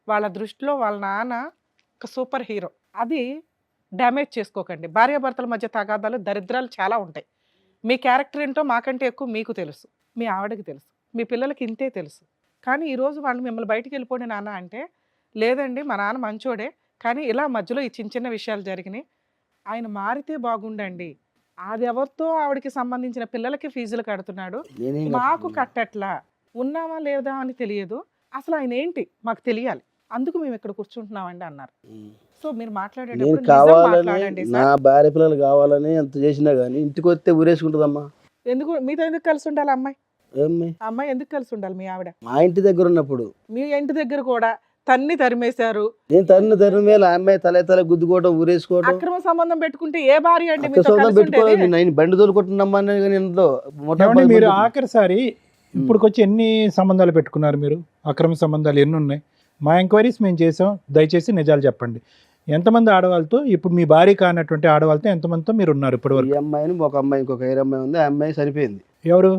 వాళ్ళ దృష్టిలో వాళ్ళ నాన్న ఒక సూపర్ హీరో. అది డ్యామేజ్ చేసుకోకండి. భార్యాభర్తల మధ్య తగాదాలు, దరిద్రాలు చాలా ఉంటాయి. మీ క్యారెక్టర్ ఏంటో మాకంటే ఎక్కువ మీకు తెలుసు, మీ ఆవిడకి తెలుసు. మీ పిల్లలకి ఇంతే తెలుసు. కానీ ఈరోజు వాళ్ళు మిమ్మల్ని బయటికి వెళ్ళిపోండి నాన్న అంటే, లేదండి మా నాన్న మంచోడే, కానీ ఇలా మధ్యలో ఈ చిన్న చిన్న విషయాలు జరిగినాయి, ఆయన మారితే బాగుండండి, అది ఎవరితో ఆవిడకి సంబంధించిన పిల్లలకి ఫీజులు కడుతున్నాడు, నేనేం మాకు కట్టను. కట్టట్లా, ఉన్నామా లేదా అని తెలియదు, అసలు ఆయన ఏంటి మాకు తెలియాలి, అందుకు మేము ఇక్కడ కూర్చుంటున్నామండి అన్నారు. సో మీరు నేను మాట్లాడేటప్పుడు నిజం కావాలని మాట్లాడండి నా సార్. భార్య పిల్లలు కావాలని ఎంత చేసినా కానీ ఇంటికి వస్తే ఊరేసుకుంటుందమ్మా. ఎందుకు మీతో ఎందుకు కలిసి ఉండాలి అమ్మాయి? ఏమ్మాయి ఆ అమ్మాయి ఎందుకు కలిసి ఉండాలి మీ ఆవిడ? మా ఇంటి దగ్గర ఉన్నప్పుడు మీ ఇంటి దగ్గర కూడా తరిమేశారు, నేను తరిన వేళ ఆ అమ్మాయి తల గుద్దుకోవడం ఊరేసుకోవడం అక్రమ సంబంధం పెట్టుకుంటే ఏ భార్య అండి అక్క మీతో సొంతం కలిసి పెట్టుకోవాలి. ఉండేది? నేను బండి తోలుకుంటున్నామా కానీ ఇంట్లో మొత్తం ఏమండి పది మీరు మంది- ఆఖరిసారి ఇప్పుడుకొచ్చి ఎన్ని సంబంధాలు పెట్టుకున్నారు మీరు? అక్రమ సంబంధాలు ఎన్ని ఉన్నాయి? మా ఎంక్వైరీస్ మేము చేసాం, దయచేసి నిజాలు చెప్పండి. ఎంతమంది ఆడవాళ్ళతో, ఇప్పుడు మీ భార్య కానటువంటి ఆడవాళ్ళతో ఎంతమందితో మీరు ఉన్నారు ఇప్పటి ఈ వరకు? అమ్మాయిని ఒక అమ్మాయి ఇంకొక వేరే అమ్మాయి ఉంది, ఆ అమ్మాయి చనిపోయింది. ఎవరు?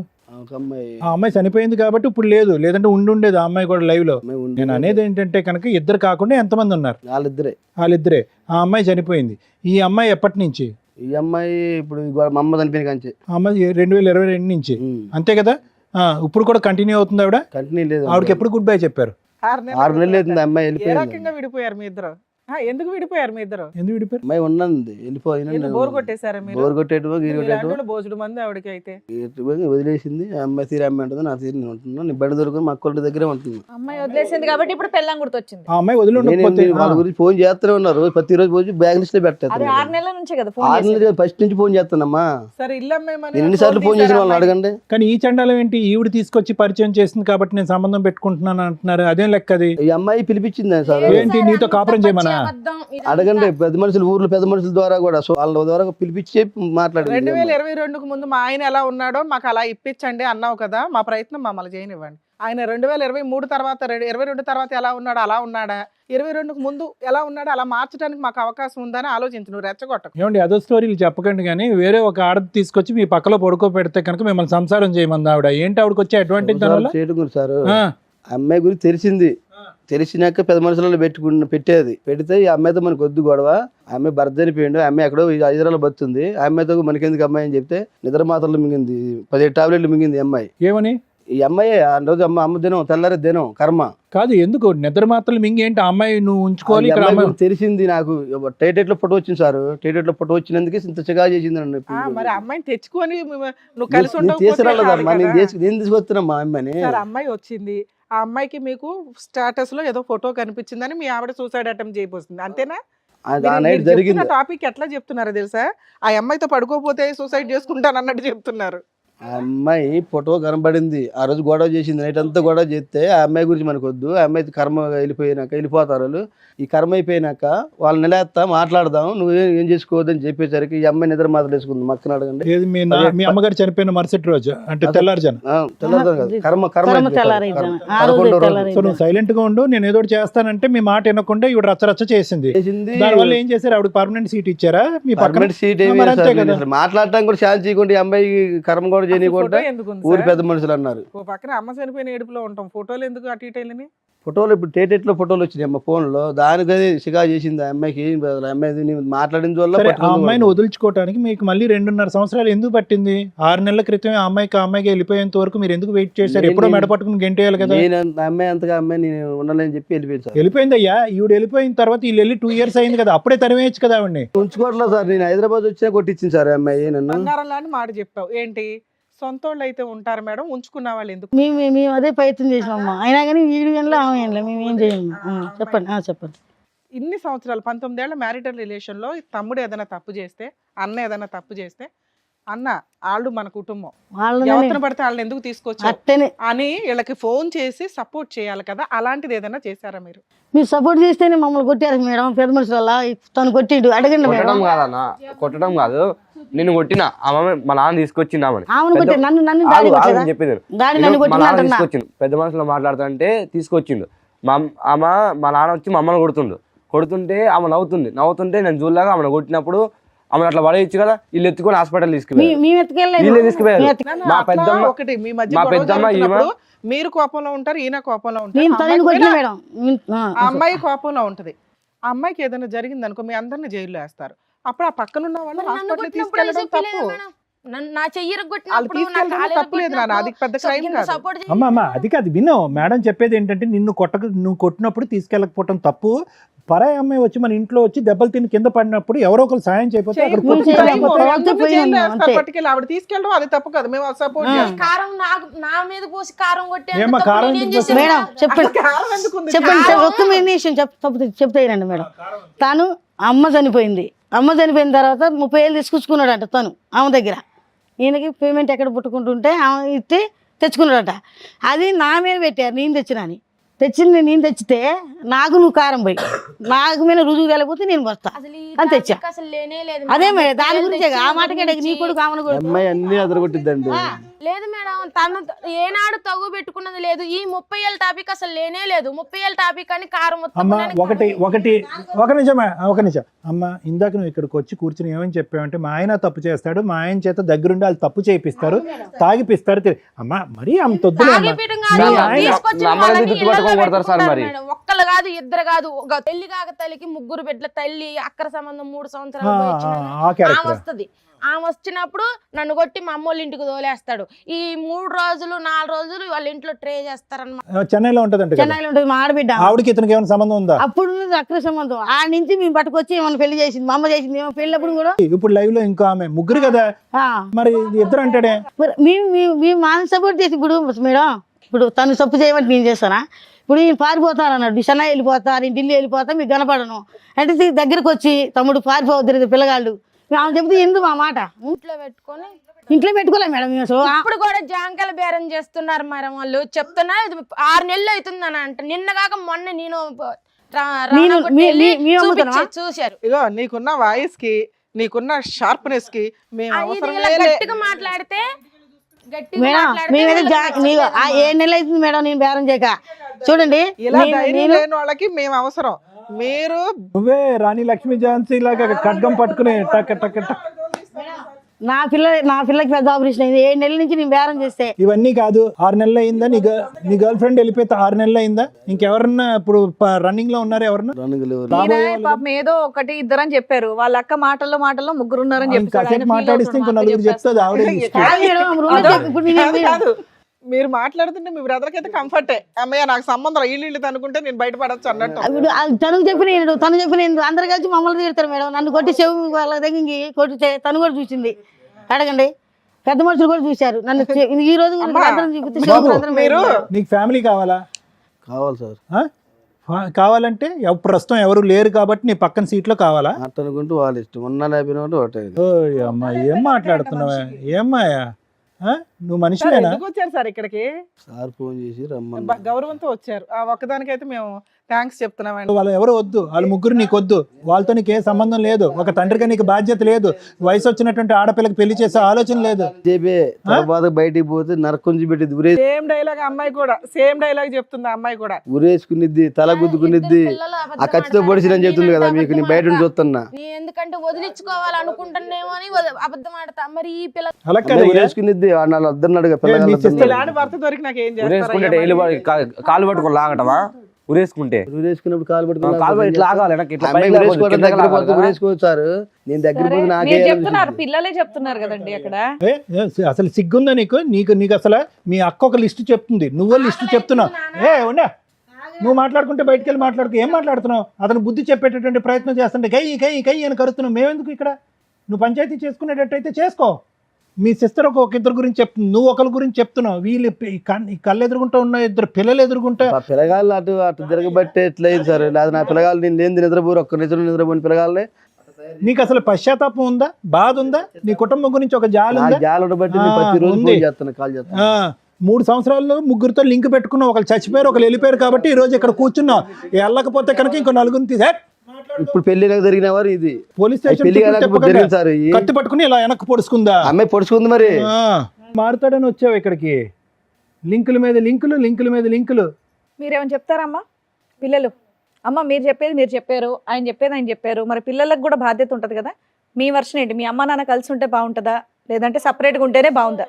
ఒక అమ్మాయి ఆ అమ్మాయి చనిపోయింది కాబట్టి ఇప్పుడు లేదు, లేదంటే ఉండేది ఆ అమ్మాయి కూడా లైవ్ లో. అమ్మాయి ఉంది. నేను అనేది ఏంటంటే కనుక ఇద్దరు కాకుండా ఎంతమంది ఉన్నారు? వాళ్ళిద్దరే. వాళ్ళిద్దరే. ఆ అమ్మాయి చనిపోయింది. ఈ అమ్మాయి ఎప్పటి నుంచి? ఈ అమ్మాయి ఇప్పుడు మా అమ్మ చనిపోయిన కంచి ఆ అమ్మాయి 2022 నుంచి, అంతే కదా? ఇప్పుడు కూడా కంటిన్యూ అవుతుంది ఆవిడ? కంటిన్యూ లేదు. ఆవిడకి ఎప్పుడు గుడ్ బై చెప్పారు? 6 నెలలు అవుతుంది అమ్మాయి ఏ వెళ్ళిపోయింది. రకంగా విడిపోయారు మీ ఇద్దరు? ఎందుకు విడిపోయారు మీ ఇద్దరు? ఎందుకు విడిపోయారు? అమ్మాయి ఉన్నది వెళ్ళిపోయిన బోర్ కొట్టేశారా మీరు? బోర్ కొట్టేటు గీరు కొట్టేటు భోజనం మంది ఆవిడకి అయితే వదిలేసింది. ఆ అమ్మాయి తీరే అమ్మాయి ఉంటుంది, నా తీరు నేను ఉంటున్నాను. నీ బండి దొరుకుని మా అక్కల దగ్గరే ఉంటుంది. అమ్మాయి వదిలేసింది కాబట్టి ఇప్పుడు పెళ్ళాం గుర్తొచ్చింది. ఆ అమ్మాయి వదిలి ఉండకపోతే వాళ్ళ గురించి ఫోన్ చేస్తూనే ఉన్నారు, ప్రతిరోజు పోయి బ్యాగ్ లిస్ట్ లో అది పెట్టేస్తాను. 6 నెలల నుంచే కదా ఫోన్ 6 నెలలు ఫస్ట్ నుంచి ఫోన్ చేస్తానమ్మా. సరే ఇల్లు అమ్మేమని నేను ఎన్నిసార్లు ఫోన్ చేసిన వాళ్ళని అడగండి. కానీ ఈ చండాలం ఏంటి? ఈవిడ తీసుకొచ్చి పరిచయం చేసింది కాబట్టి నేను సంబంధం పెట్టుకుంటున్నాను అంటున్నారు, అదేం లెక్క అది? ఈ అమ్మాయి పిలిపించింది సార్. ఏంటి నీతో కాపురం చేయమనా? అడగండి, పెద్ద మనుషులు ఊర్లో పెద్ద మనుషుల ద్వారా కూడా వాళ్ళ ద్వారా పిలిపించి మాట్లాడండి. 2022కు ముందు మా ఆయన ఎలా ఉన్నాడో మాకు అలా ఇప్పించండి అన్నావు కదా, మా ప్రయత్నం మమ్మల్ని చేయనివ్వండి. ఆయన 2023 తర్వాత 22 తర్వాత ఎలా ఉన్నాడో అలా ఉన్నాడా, 22కు ముందు ఎలా ఉన్నాడో అలా మార్చడానికి మాకు అవకాశం ఉందని ఆలోచించు, నువ్వు రెచ్చగొట్టకు. ఏమండి అదో స్టోరీలు చెప్పకండి, కానీ వేరే ఒక ఆడది తీసుకొచ్చి మీ పక్కలో పడుకోబెడితే కనుక మిమ్మల్ని సంసారం చేయమంది ఆవిడ. ఏంటి ఆవిడకి వచ్చే అడ్వాంటేజ్ దానివల్ల? చేయడం సార్. ఆ, అమ్మాయి గురించి తెలిసింది, తెలిసినాక పెద్ద మనుషులలో పెట్టేది. పెడితే ఈ అమ్మాయితో మనకు వద్దు గొడవ, ఆ అమ్మాయి భర్త చనిపోయిండు, ఆ అమ్మాయి ఎక్కడో హైదరాబాద్ బతుంది, ఆ అమ్మాయితో మనకెందుకు అమ్మాయి అని చెప్తే నిద్ర మాత్రలు మింగింది, 17 టాబ్లెట్లు మింగింది ఈ అమ్మాయి. ఏమని? ఈ అమ్మాయి ఆ రోజు అమ్మ దినం తెల్లారి దినం కర్మ కాదు, ఎందుకు నిద్ర మాత్రలు మింగి ఏంటి? ఆ అమ్మాయి నువ్వు ఉంచుకోవాలి ఈ ఇక్కడ అమ్మాయి అమ్మాయి. గురించి తెలిసింది నాకు. టైటెట్ లో ఫోటో వచ్చింది సార్, టైటెట్ లో ఫోటో వచ్చినందుకే ఇంత చిగా చేసింది నన్ను. మరి అమ్మాయిని తెచ్చుకొని నువ్వు కలిసి నేను తీసుకురాలేదమ్మా, నేను తీసుకొస్తున్నా మా అమ్మాయిని. అమ్మాయి వచ్చింది, ఆ అమ్మాయికి మీకు స్టేటస్ లో ఏదో ఫోటో కనిపించిందని మీ ఆవిడ సూసైడ్ అటెంప్ట్ చేయబోతుంది, అంతేనా? ఆ నైట్ జరిగింది. టాపిక్ ఎట్లా చెప్తున్నారో తెలుసా? ఆ అమ్మాయితో పడుకోపోతే సూసైడ్ చేసుకుంటాను అన్నట్టు చెప్తున్నారు. ఆ అమ్మాయి ఫోటో కనబడింది, ఆ రోజు గొడవ చేసింది, నైట్ అంతా గొడవ చేస్తే ఆ అమ్మాయి గురించి మనకు వద్దు, ఆ అమ్మాయి కర్మ వెళ్ళిపోతారు వాళ్ళు. ఈ కర్మ అయిపోయినాక వాళ్ళు నిలేస్తా మాట్లాడదాం, నువ్వు ఏం చేసుకోవద్దని చెప్పేసరికి ఈ అమ్మాయి నిద్ర మాత్రం వేసుకుంది. మక్కన అడగండి. ఏది మీ అమ్మగారు చనిపోయిన మరుసటి రోజు అంటే తెల్లారుజాను. తెల్లారు కాదు, కర్మ కర్మ తెల్లారిజాము. ఆ రోజు 11వ రోజు తెల్లారి- సో నువ్వు సైలెంట్ గా ఉండు, నేను ఏదో ఒకటి చేస్తానంటే మీ మాట వినకుండా ఇవిడ రచ్చరచ్చ చేసింది. చేసింది. దానివల్ల ఏం చేశారు? ఆవిడ పర్మనెంట్ సీట్ ఇచ్చారా మీ పక్కన? పర్మనెంట్ సీట్ ఏమి మరి అంతే కదా. మాట్లాడటానికి కూడా ఛాన్స్ చేయకుండా, ఈ అమ్మాయి కర్మ కూడా చేయకుండా ఫోటో ఎందుకు ఉంది ఊరి సార్? పెద్ద మనుషులు అన్నారు. ఓ పక్కన అమ్మ చనిపోయిన ఏడుపులో ఉంటాం, ఫోటోలు ఎందుకు అటు ఇటు వెళ్ళని? ఫోటోలు ఇప్పుడు టేటెట్ లో ఫోటోలు వచ్చినాయి అమ్మ ఫోన్ లో, దానికదే షికా చేసింది. ఆ అమ్మాయికి ఏం బదులు, ఆ అమ్మాయి నీవు మాట్లాడిన వల్ల సరే, ఆ పట్టుకుంది అమ్మాయిని వాళ్ళు. వదులుచుకోవడానికి మీకు మళ్ళీ 2.5 సంవత్సరాలు ఎందుకు పట్టింది? 6 నెలల క్రితమే ఆ అమ్మాయికి వెళ్ళిపోయేంత వరకు మీరు ఎందుకు వెయిట్ చేశారు? ఎప్పుడో మెడ పట్టుకుని గెంటేయాలి కదా. నేను ఆ అమ్మాయి అంతగా అమ్మాయి నేను ఉండాలని చెప్పి వెళ్ళిపోయింది సార్. వెళ్ళిపోయిందయ్యా, ఈవిడ వెళ్ళిపోయిన తర్వాత వీళ్ళు వెళ్ళి 2 years అయింది కదా, అప్పుడే తరివేయచ్చు కదా ఆవిడ్ని. ఉంచుకోవట్లేదు సార్, నేను హైదరాబాద్ వచ్చినా కొట్టించింది సార్ ఆ అమ్మాయి నన్ను. బంగారం లాంటి మాట చెప్పావు ఏంటి? సొంత వాళ్ళు అయితే ఉంటారు మేడం, ఉంచుకున్న వాళ్ళు ఎందుకు? మేము అదే ప్రయత్నం చేసినామమ్మా, అయినా కానీ వీడి గంటలో ఆమె గంటలో మేము ఏం చేయము. చెప్పండి చెప్పండి. ఇన్ని సంవత్సరాలు 19 ఏళ్ల మ్యారిటల్ రిలేషన్ లో తమ్ముడు ఏదైనా తప్పు చేస్తే, అన్న ఏదైనా తప్పు చేస్తే, అన్న వాళ్ళు మన కుటుంబం, వాళ్ళని ఎవరిని పడితే వాళ్ళని ఎందుకు తీసుకొచ్చావు అట్టనే అని వీళ్ళకి ఫోన్ చేసి సపోర్ట్ చేయాలి కదా, అలాంటిది ఏదైనా చేశారా మీరు? మీరు సపోర్ట్ చేస్తేనే మమ్మల్ని కొట్టారు మేడం. పెద్ద మనుషుల వల్ల తను కొట్టిండు, అడగండి మేడం. కొట్టడం కాదన్న, కొట్టడం కాదు, నిన్ను కొట్టిన ఆమె మా నాన్న తీసుకొచ్చిందామని ఆమెను కొట్టి నన్ను డాడీ కొట్టాడా? చెప్పేది. డాడీ నన్ను మా నాన్న కొట్టినట్టున్నా. తీసుకొచ్చిండు, పెద్ద మనుషులు మాట్లాడుతుంటే తీసుకొచ్చిండు. మా నాన్న వచ్చి మా అమ్మని కొడుతుంటే ఆమె నవ్వుతుంటే నేను చూడలాగా ఆమెను కొట్టినప్పుడు ఆమె అట్లా పడేయచ్చు కదా, వీళ్ళు ఎత్తుకొని హాస్పిటల్ తీసుకుపోయారు. మేము ఎత్తుకెళ్ళలేదు. వీళ్ళే తీసుకుపోయారు. మా అట్లా పెద్దమ్మ ఒకటి మీ మధ్య మా గొడవ పెద్దమ్మ జరుగుతున్నప్పుడు మీరు కోపంలో ఉంటారు, ఈయన కోపంలో ఉంటారు. మేము ఆ తనని అమ్మాయి కొట్టిన కూడా- మేడం. ఆ అమ్మాయి కోపంలో ఉంటది. ఆ అమ్మాయికి ఏదైనా జరిగింది అనుకో, మీ అందరిని జైల్లో వేస్తారు. అప్పుడు ఆ పక్కన ఉన్న వాళ్ళు హాస్పిటల్ తీసుకెళ్ళడం తప్పు. నా చెయ్యి వాళ్ళు ఇరగొట్టినప్పుడు నా తీసుకెళ్ళడం కాలు తప్పలేదు నాన్న, అది పెద్ద క్రైమ్ కాదు. సపోర్ట్ అమ్మ అది కాదు విను, మేడం చెప్పేది ఏంటంటే నువ్వు కొట్టినప్పుడు తీసుకెళ్ళకపోవటం తప్పు. పరాయి అమ్మాయి వచ్చి మన ఇంట్లో వచ్చి దెబ్బలు తిని కింద పడినప్పుడు ఎవరో ఒకరు సాయం చేయకపోతే అక్కడ చేయకపోతే కొట్టుకుంటారు. crime, చేయకపోతే అందరినీ పోయింది జైల్లో అమ్మ, వేస్తారు అంతే. పట్టుకెళ్ళి. ఆవిడ తీసుకెళ్ళడం అది తప్పు కాదు, మేము సపోర్ట్ చేస్తాం. కారం నా మీద పోసి కారం ఏమ్మా, కారం ఎందుకు పోసావు? మేడం చెప్పండి కారణం ఎందుకు ఉంది? చెప్పండి ఒక్క నిమిషం చెప్తాయినండి మేడం. తను అమ్మ చనిపోయింది తర్వాత 30,000 తీసుకొచ్చుకున్నాడట తను ఆమె దగ్గర. ఈయనకి పేమెంట్ ఎక్కడ పుట్టుకుంటుంటే ఆమె ఇస్తే తెచ్చుకున్నాడట. అది నా మీద పెట్టారు, నేను తెచ్చినాని. నేను తెచ్చితే నాకు నువ్వు కారం పోయి నాకు మీద రుజువు వెళ్ళకపోతే నేను వస్తా అసలు ఈ అని తెచ్చా. టాపిక్ అసలు లేనే లేదు అదే మేడం. మేడం దాని 30,000 గురించే ఆ తెచ్చిన మాటకే నీ గురించి. కొడుకు ఆమెను కూడా అమ్మాయి అన్ని అదరగొట్టిద్దండి. లేదు మేడం, తను ఏనాడు తగు పెట్టుకున్నది లేదు. ఈ 30,000 టాపిక్ అసలు లేనే లేదు. 30,000 టాపిక్ అని కారం అమ్మ మొత్తం ఒక నిమిషం అమ్మ, ఇందాక నువ్వు ఇక్కడికి వచ్చి కూర్చుని ఏమని చెప్పావంటే మా ఆయన తప్పు చేస్తాడు, మా ఆయన చేత దగ్గరుండి వాళ్ళు తప్పు చేయిస్తారు, తాగిపిస్తారు. అమ్మ మరీ అంత వద్దులే అమ్మ. ఒక్కళ్ళు కాదు, ఇద్దరు కాదు, ఒక తల్లి కాక తల్లికి 3 బిడ్డల తల్లి, అక్కర సంబంధం 3 సంవత్సరాలు ఆ క్యారెక్టర్. ఆమె వస్తుంది. ఆమె వచ్చినప్పుడు నన్ను కొట్టి మా అమ్మోళ్ళ ఇంటికి తోలేస్తాడు. ఈ 3 రోజులు 4 రోజులు వాళ్ళ ఇంట్లో ట్రే చేస్తారన్నమాట. చెన్నైలో ఉంటదంట కదా. చెన్నైలో ఉంటుంది మా ఆడబిడ్డ. ఆవిడకి ఇతనికి ఏమైనా సంబంధం ఉందా? అప్పుడు అక్ర సంబంధం ఆ నుంచి మేము పట్టుకొచ్చి ఏమైనా పెళ్లి చేసింది, మా అమ్మ చేసింది. ఏమో పెళ్ళప్పుడు కూడా ఇప్పుడు లైవ్ లో ఇంకో ఆమె, ముగ్గురు కదా ఆ, మరి ఇద్దరు అంటాడే. మరి మేము మాని సపోర్ట్ చేసి ఇప్పుడు మేడం, ఇప్పుడు తను తప్పు చేయమంటే నేను చేస్తానా? ఇప్పుడు ఈయన పారిపోతాను అన్నాడు, చెన్నై వెళ్ళిపోతారు, ఢిల్లీ వెళ్ళిపోతా, మీకు కనపడను అంటే దగ్గరకు వచ్చి తమ్ముడు పారిపోవద్దు పిల్లగాళ్ళు ఆమె చెప్తే ఎందుకు మా మాట ఇంట్లో పెట్టుకోలే మేడం. మేము అసలు ఇప్పుడు కూడా జాంకాయల బేరం చేస్తున్నారు మరి వాళ్ళు చెప్తున్నారు. 6 నెలలు అవుతుంది అని అంట. నిన్న కాక మొన్న నేను చూశారు. ఇగో నీకున్న వాయిస్ కి, నీకున్న షార్ప్నెస్ కి మేము అవసరం గట్టిగా మాట్లాడితే మేడం మేమైతే 7 నెలలు అవుతుంది మేడం నేను బేరం చేయక. చూడండి ఇలా ధైర్యం లేని వాళ్ళకి మేము అవసరం. మీరు నువ్వే రాణి లక్ష్మీ ఝాన్సీ లాగా ఖడ్గం పట్టుకుని టక్ టక్ టక్. నా పిల్లకి పెద్ద ఆపరేషన్ అయింది. 7 నెలల నుంచి నేను బేరం చేస్తే ఇవన్నీ కాదు. 6 నెలలు అయిందా నీ గర్ల్ ఫ్రెండ్ వెళ్ళిపోతే? 6 నెలలు అయిందా? ఇంకెవరన్నా ఇప్పుడు రన్నింగ్ లో ఉన్నారు? ఎవరన్నా పాపం ఏదో ఒకటి ఇద్దరని చెప్పారు. వాళ్ళ అక్క మాటల్లో 3 ఉన్నారని కాసేపు మాట్లాడిస్తే ఇంకో నలుగురు చెప్తుంది ఆవిడే. ఇప్పుడు నేను- కాదు, మీరు మాట్లాడుతుంటే మీ బ్రదర్కి అయితే కంఫర్టే. అమ్మయ్య నాకు సంబంధం ఇల్లు అనుకుంటే నేను బయటపడచ్చు అన్నట్టు. ఇప్పుడు తను చెప్పిన అందరు కలిసి మమ్మల్ని తిడతారు మేడం. నన్ను కొట్టి చెవు వాళ్ళ దగ్గరికి కొట్టితే తను కూడా చూసింది. అడగండి, పెద్ద మనుషులు కూడా చూశారు నన్ను. ఈ రోజు మీరు నీకు ఫ్యామిలీ కావాలా? కావాలి సార్. కావాలంటే ప్రస్తుతం ఎవరు లేరు కాబట్టి నీ పక్కన సీట్లో కావాలా? అనుకుంటూ వాళ్ళ ఇష్టం. ఉన్న లేపినట్టు ఒకటే. ఓ అమ్మా, ఏం మాట్లాడుతున్నావా? ఏమ్మాయా నువ్వు మనిషివేనా? ఎందుకు వచ్చారు సార్ ఇక్కడికి? సార్ ఫోన్ చేసి రమ్మని గౌరవంతో వచ్చారు. ఆ ఒక్కదానికైతే మేము థ్యాంక్స్ చెప్తున్నామండి. వాళ్ళు ఎవరు వద్దు, వాళ్ళు ముగ్గురు నీకు వద్దు, వాళ్ళతో నీకు ఏ సంబంధం లేదు. ఒక తండ్రిగా నీకు బాధ్యత లేదు. వయసు వచ్చినటువంటి ఆడపిల్లకి పెళ్లి చేసే ఆలోచన లేదు. చెప్పే తర్వాత బయటికి పోతే నరకొంచి పెట్టింది. సేమ్ డైలాగ్ అమ్మాయి కూడా, సేమ్ డైలాగ్ చెప్తుంది అమ్మాయి కూడా. ఉరేసుకునిద్ది, తల గుద్దుకునిద్ది. ఆ ఖచ్చితంగా పొడిచినని చెప్తుంది కదా మీకు. నేను బయట చూస్తున్నా. ఎందుకంటే వదిలించుకోవాలనుకుంటున్నానేమో అని అబద్ధం ఆడతా. మరి ఈ పిల్ల అలా కదా ఉరేసుకునిద్ది. వాళ్ళు అద్దన్నాడుగా ఇలాంటి భర్త దొరికి నాకు ఏం చేస్తారు? కాలు పట్టుకొని లాగటమా? ఉరేసుకుంటే ఉరేసుకున్నప్పుడు కాలు పట్టుకుని ఇట్లా ఆగాలి, ఇట్లా ఉరేసుకోవచ్చు. నేను దగ్గర పోతే నాకే చెప్తున్నారు, పిల్లలే చెప్తున్నారు కదండి అక్కడ. అసలు సిగ్గుందా నీకు? నీకు అసలు మీ అక్క ఒక లిస్టు చెప్తుంది, నువ్వు లిస్టు చెప్తున్నావు. ఉండే నువ్వు మాట్లాడుకుంటే బయటకు వెళ్ళి మాట్లాడుతూ ఏం మాట్లాడుతున్నావు? అతను బుద్ధి చెప్పేటటువంటి ప్రయత్నం చేస్తుంటే కై అని కరుస్తున్నావు. మేమెందుకు ఇక్కడ? నువ్వు పంచాయతీ చేసుకునేటట్టయితే చేసుకో. మీ సిస్టర్ ఒక ఇద్దరు గురించి చెప్తుంది, నువ్వు ఒకరి గురించి చెప్తున్నావు. వీళ్ళు కళ్ళు ఎదురుగుంటా ఉన్న ఇద్దరు పిల్లలు ఎదురుగుంటా. పిల్లగాళ్ళు అటు తిరగబట్టే ఎట్లయింది సార్. లేదా నా పిల్లగాళ్ళు నేను లేని నిద్రపోరు, ఒక్క నిద్రపోయిన పిల్లగాళ్ళే. నీకు అసలు పశ్చాత్తాపం ఉందా? బాధ ఉందా? నీ కుటుంబం గురించి ఒక జాలి ఉందా? జాలు బట్టి ప్రతిరోజు చేస్తాను, కాల్ చేస్తాను. 3 సంవత్సరాల్లో ముగ్గురితో లింక్ పెట్టుకున్నావు. ఒకరు చచ్చిపోయారు, ఒకరు వెళ్ళిపోయారు కాబట్టి ఈ రోజు ఇక్కడ కూర్చున్నావు. వెళ్ళకపోతే కనుక ఇంకో నలుగురిని తీసే. ఇప్పుడు పెళ్లి జరిగిన వారు ఇది పోలీస్ స్టేషన్ కత్తి పట్టుకుని ఇలా వెనక్కి పొడుచుకుందా? అమ్మాయి పొడుచుకుంది. మరి మారుతాడని వచ్చావు ఇక్కడికి. లింకుల మీద లింకులు. మీరేమని చెప్తారమ్మా? పిల్లలు అమ్మ మీరు చెప్పేది మీరు చెప్పారు, ఆయన చెప్పేది ఆయన చెప్పారు. మరి పిల్లలకు కూడా బాధ్యత ఉంటుంది కదా. మీ వర్షన్ ఏంటి? మీ అమ్మ నాన్న కలిసి ఉంటే బాగుంటుందా, లేదంటే సపరేట్గా ఉంటేనే బాగుందా?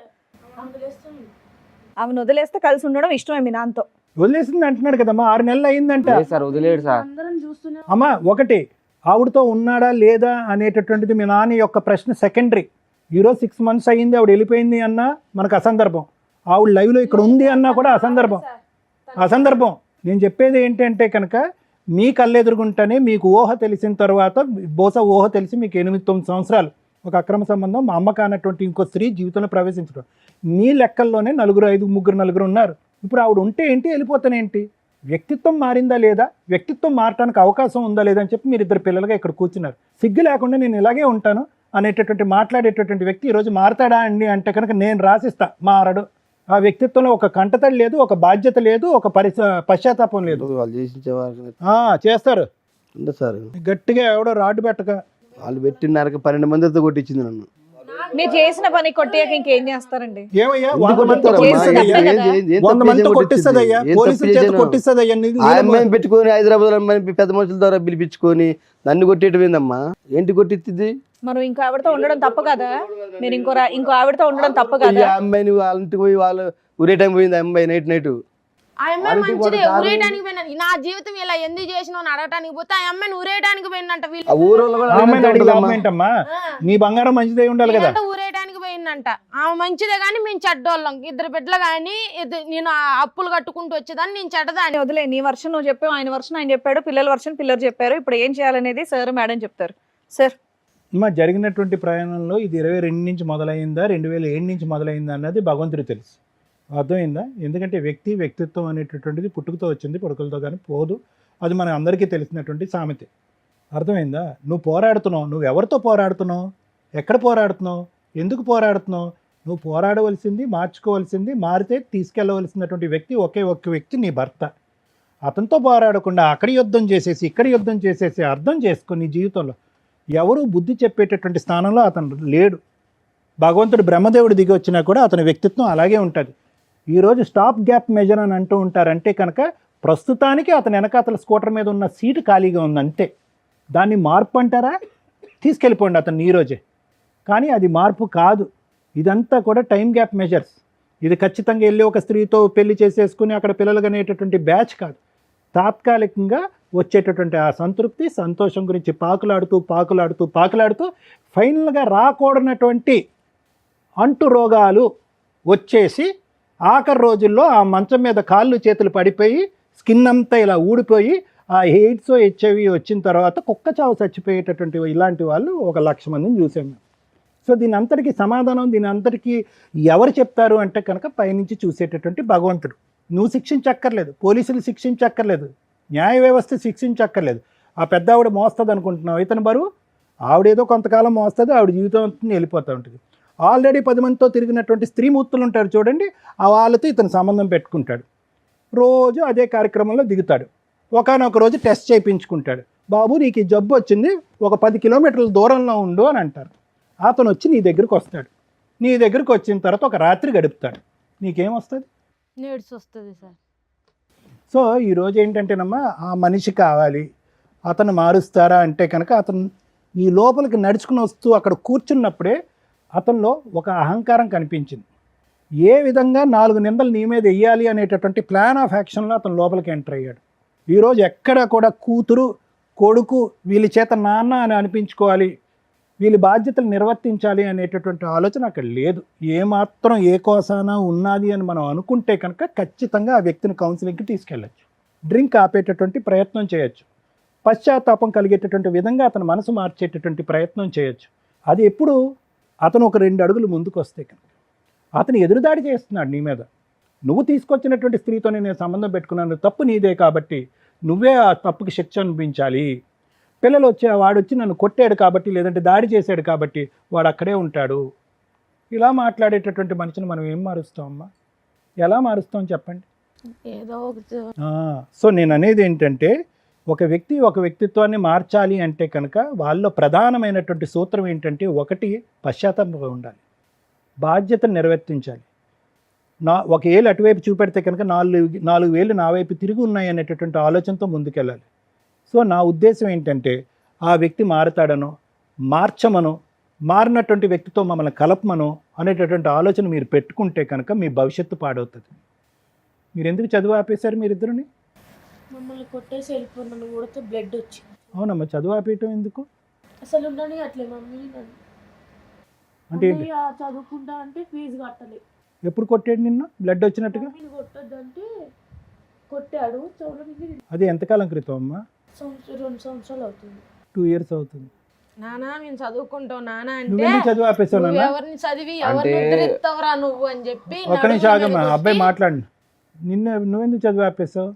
ఆమెను వదిలేస్తే కలిసి ఉండడం ఇష్టమే మీ నాన్నతో? వదిలేసింది అంటున్నాడు కదమ్మా. 6 నెలలు అయిందంట. వదిలేడు సార్. అమ్మా ఒకటి, ఆవిడతో ఉన్నాడా లేదా అనేటటువంటిది మీ నాన్న యొక్క ప్రశ్న సెకండరీ. ఈరోజు 6 months అయ్యింది ఆవిడ వెళ్ళిపోయింది అన్నా మనకు అసందర్భం, ఆవిడ లైవ్లో ఇక్కడ ఉంది అన్నా కూడా అసందర్భం. నేను చెప్పేది ఏంటంటే కనుక మీ కళ్ళెదురుగుంటేనే మీకు ఊహ తెలిసిన తర్వాత, బహుశా ఊహ తెలిసి మీకు 8-9 సంవత్సరాలు ఒక అక్రమ సంబంధం, మా అమ్మ కానటువంటి ఇంకో స్త్రీ జీవితంలో ప్రవేశించడం, మీ లెక్కల్లోనే 4 ఉన్నారు. ఇప్పుడు ఆవిడ ఉంటే ఏంటి, వెళ్ళిపోతానేంటి? వ్యక్తిత్వం మారిందా లేదా, వ్యక్తిత్వం మారటానికి అవకాశం ఉందా లేదా అని చెప్పి మీరు 2 పిల్లలుగా ఇక్కడ కూర్చున్నారు. సిగ్గు లేకుండా నేను ఇలాగే ఉంటాను అనేటటువంటి మాట్లాడేటటువంటి వ్యక్తి ఈరోజు మారతాడా అండి అంటే కనుక నేను రాసిస్తా, మారడు. ఆ వ్యక్తిత్వంలో ఒక కంటతడి లేదు, ఒక బాధ్యత లేదు, ఒక పశ్చాత్తాపం లేదు. వాళ్ళు చేసించేవారు చేస్తారు సార్, గట్టిగా ఎవడో రాడ్డు పెట్టక. వాళ్ళు పెట్టినారక 12 మందితో కొట్టించింది నన్ను. మీరు చేసిన పని కొట్టాక ఇంకేం చేస్తారండి? ఏమయ్యా, ఎందుకు 100 మందితో కొట్టిస్తారమ్మా? కొట్టిస్తదయ్యా, 100 మందితో కొట్టిస్తదయ్యా, పోలీసుల చేత కొట్టిస్తదయ్యా. ఆ అమ్మాయిని పెట్టుకొని హైదరాబాద్ అమ్మాయిని పెద్ద మనుషుల ద్వారా పిలిపించుకొని నన్ను కొట్టేటమేందమ్మా? ఏంటి కొట్టిస్తుంది? మనం ఇంకో ఆవిడతో ఉండడం తప్పు కదా? మీరు ఇంకో ఆవిడతో ఉండడం తప్పు కదా? ఆ అమ్మాయిని వాళ్ళ ఇంటికి పోయి వాళ్ళు ఊరే టైం పోయింది ఆ అమ్మాయి నైట్ ఆ అమ్మాయి మంచిదే, ఊరేయడానికి పోయినా. నా జీవితం ఇలా ఎందుకు చేసినావు అని అడగటానికి పోతే ఆ అమ్మాయిని ఊరేయడానికి పోయిందంట. వీళ్ళు ఆ ఊరోళ్ళు కూడా అమ్మా, నీ బంగారం మంచిదే ఉండాలి కదా. ఊరేయడానికి పోయిందంట. ఆమె మంచిదే కానీ మేము చెడ్డోళ్ళం. 2 బిడ్డలు కానీ నేను అప్పులు కట్టుకుంటూ వచ్చేదాన్ని, నేను చెడ్డదాన్ని. వదిలే, నీ వర్షన్ నువ్వు చెప్పావు, ఆయన వర్షన్ ఆయన చెప్పాడు, పిల్లల వర్షన్ పిల్లలు చెప్పారు. ఇప్పుడు ఏం చేయాలనేది సార్ మేడం చెప్తారు. సార్, మా జరిగినటువంటి ప్రయాణంలో ఇది 22 నుంచి మొదలైందా 2007 నుంచి మొదలైందా అన్నది భగవంతుడికి తెలుసు. అర్థమైందా? ఎందుకంటే వ్యక్తిత్వం అనేటటువంటిది పుట్టుకతో వచ్చింది, పుడకలతో కానీ పోదు. అది మన అందరికీ తెలిసినటువంటి సామెత. అర్థమైందా? నువ్వు పోరాడుతున్నావు, నువ్వు ఎవరితో పోరాడుతున్నావు, ఎక్కడ పోరాడుతున్నావు, ఎందుకు పోరాడుతున్నావు? నువ్వు పోరాడవలసింది, మార్చుకోవాల్సింది, మారితే తీసుకెళ్ళవలసినటువంటి వ్యక్తి ఒకే ఒక్క వ్యక్తి, నీ భర్త. అతనితో పోరాడకుండా అక్కడ యుద్ధం చేసేసి ఇక్కడ యుద్ధం చేసేసి అర్థం చేసుకో. నీ జీవితంలో ఎవరు బుద్ధి చెప్పేటటువంటి స్థానంలో అతను లేడు. భగవంతుడు బ్రహ్మదేవుడు దిగి వచ్చినా కూడా అతని వ్యక్తిత్వం అలాగే ఉంటుంది. ఈరోజు స్టాప్ గ్యాప్ మెజర్ అని అంటూ ఉంటారంటే కనుక ప్రస్తుతానికి అతని వెనకాతల స్కూటర్ మీద ఉన్న సీటు ఖాళీగా ఉంది అంతే. దాన్ని మార్పు అంటారా? తీసుకెళ్ళిపోండి అతను ఈరోజే. కానీ అది మార్పు కాదు. ఇదంతా కూడా టైం గ్యాప్ మెజర్స్. ఇది ఖచ్చితంగా వెళ్ళి ఒక స్త్రీతో పెళ్లి చేసేసుకుని అక్కడ పిల్లలు కనేటటువంటి బ్యాచ్ కాదు. తాత్కాలికంగా వచ్చేటటువంటి ఆ సంతృప్తి, సంతోషం గురించి పాకులాడుతూ ఫైనల్గా రాకూడనటువంటి అంటు రోగాలు వచ్చేసి ఆఖరి రోజుల్లో ఆ మంచం మీద కాళ్ళు చేతులు పడిపోయి స్కిన్ అంతా ఇలా ఊడిపోయి ఆ ఎయిడ్స్ హెచ్ఐవి వచ్చిన తర్వాత కుక్క చావు చచ్చిపోయేటటువంటి ఇలాంటి వాళ్ళు 1,00,000 మందిని చూసాము. సో దీని అంతటికీ సమాధానం, దీని అంతటికీ ఎవరు చెప్తారు అంటే కనుక పైనుంచి చూసేటటువంటి భగవంతుడు. నువ్వు శిక్షించక్కర్లేదు, పోలీసులు శిక్షించక్కర్లేదు, న్యాయ వ్యవస్థ శిక్షించక్కర్లేదు. ఆ పెద్ద ఆవిడ మోస్తుంది అనుకుంటున్నావు, ఇతను బరువు ఆవిడేదో కొంతకాలం మోస్తుంది, ఆవిడ జీవితం వెళ్ళిపోతూ ఉంటుంది. ఆల్రెడీ 10 మందితో తిరిగినటువంటి స్త్రీమూర్తులు ఉంటారు చూడండి, ఆ వాళ్ళతో ఇతను సంబంధం పెట్టుకుంటాడు. రోజు అదే కార్యక్రమంలో దిగుతాడు. ఒకనొక రోజు టెస్ట్ చేయించుకుంటాడు. బాబు నీకు ఈ జబ్బు వచ్చింది, ఒక 10 కిలోమీటర్ల దూరంలో ఉండు అని అంటారు. అతను వచ్చి నీ దగ్గరికి వస్తాడు. నీ దగ్గరికి వచ్చిన తర్వాత ఒక రాత్రి గడుపుతాడు. నీకేమొస్తుంది? నేడ్స్ వస్తుంది సార్. సో ఈరోజు ఏంటంటేనమ్మా, ఆ మనిషి కావాలి, అతను మారుస్తారా అంటే కనుక అతను ఈ లోపలికి నడుచుకుని వస్తూ అక్కడ కూర్చున్నప్పుడే అతనిలో ఒక అహంకారం కనిపించింది. ఏ విధంగా 4 నిందలు నీ మీద వెయ్యాలి అనేటటువంటి ప్లాన్ ఆఫ్ యాక్షన్లో అతను లోపలికి ఎంటర్ అయ్యాడు. ఈరోజు ఎక్కడ కూడా కూతురు కొడుకు వీళ్ళ చేత నాన్న అని అనిపించుకోవాలి, వీళ్ళ బాధ్యతలు నిర్వర్తించాలి అనేటటువంటి ఆలోచన అక్కడ లేదు. ఏమాత్రం ఏ కోసాన ఉన్నది అని మనం అనుకుంటే కనుక ఖచ్చితంగా ఆ వ్యక్తిని కౌన్సిలింగ్కి తీసుకెళ్ళచ్చు, డ్రింక్ ఆపేటటువంటి ప్రయత్నం చేయొచ్చు, పశ్చాత్తాపం కలిగేటటువంటి విధంగా అతని మనసు మార్చేటటువంటి ప్రయత్నం చేయొచ్చు. అది ఎప్పుడు అతను ఒక 2 అడుగులు ముందుకు వస్తే కనుక. అతను ఎదురుదాడి చేస్తున్నాడు నీ మీద. నువ్వు తీసుకొచ్చినటువంటి స్త్రీతోనే నేను సంబంధం పెట్టుకున్నాను, తప్పు నీదే కాబట్టి నువ్వే ఆ తప్పుకి శిక్ష అనిపించాలి. పిల్లలు వాడు వచ్చి నన్ను కొట్టాడు కాబట్టి, లేదంటే దాడి చేశాడు కాబట్టి వాడు అక్కడే ఉంటాడు. ఇలా మాట్లాడేటటువంటి మనిషిని మనం ఏం మారుస్తామమ్మా? ఎలా మారుస్తాం చెప్పండి? ఏదో ఒకటి. సో నేను అనేది ఏంటంటే, ఒక వ్యక్తిత్వాన్ని మార్చాలి అంటే కనుక వాళ్ళలో ప్రధానమైనటువంటి సూత్రం ఏంటంటే, 1 పశ్చాత్తాపం ఉండాలి, బాధ్యతను నిర్వర్తించాలి. ఒక ఏళ్ళు అటువైపు చూపెడితే కనుక 4 వేలు నా వైపు తిరిగి ఉన్నాయి అనేటటువంటి ఆలోచనతో ముందుకెళ్ళాలి. సో నా ఉద్దేశం ఏంటంటే, ఆ వ్యక్తి మారుతాడనో మార్చమనో మారినటువంటి వ్యక్తితో మమ్మల్ని కలపమనో అనేటటువంటి ఆలోచన మీరు పెట్టుకుంటే కనుక మీ భవిష్యత్తు పాడవుతుంది. మీరు ఎందుకు చదువు ఆపేశారు మీరిద్దరుని? మమ్మల్ని కొట్టేసి వెళ్ళిపోయినాను, కొడితే బ్లడ్ వచ్చింది. అవునమ్మా, చదువు ఆపేయటం ఎందుకు? అసలు ఉండని అట్లే మమ్మీ నన్ను. అంటే ఏంటి? అన్నయ్య చదువుకుంటా అంటే ఫీజు కట్టలే. ఎప్పుడు కొట్టాడు నిన్ను బ్లడ్ వచ్చినట్టుగా? మమ్మీని కొట్టొద్దంటే కొట్టాడు. చెవుల మీద అది ఎంతకాలం క్రితం అమ్మా? 2 సంవత్సరాలు అవుతుంది. 2 ఇయర్స్ అవుతుంది. నానా మేము చదువుకుంటాం నానా అంటే నువ్వెన్ని చదువు ఆపేసావు నువ్వు నాన్న? ఎవరిని చదివి ఎవరిని ఉద్ధరిస్తావురా నువ్వు అని చెప్పి ఒక్క నిమిషం ఆగమ్మా, అబ్బాయి మాట్లాడు. నువ్వెందుకు చదువు ఆపేసావు?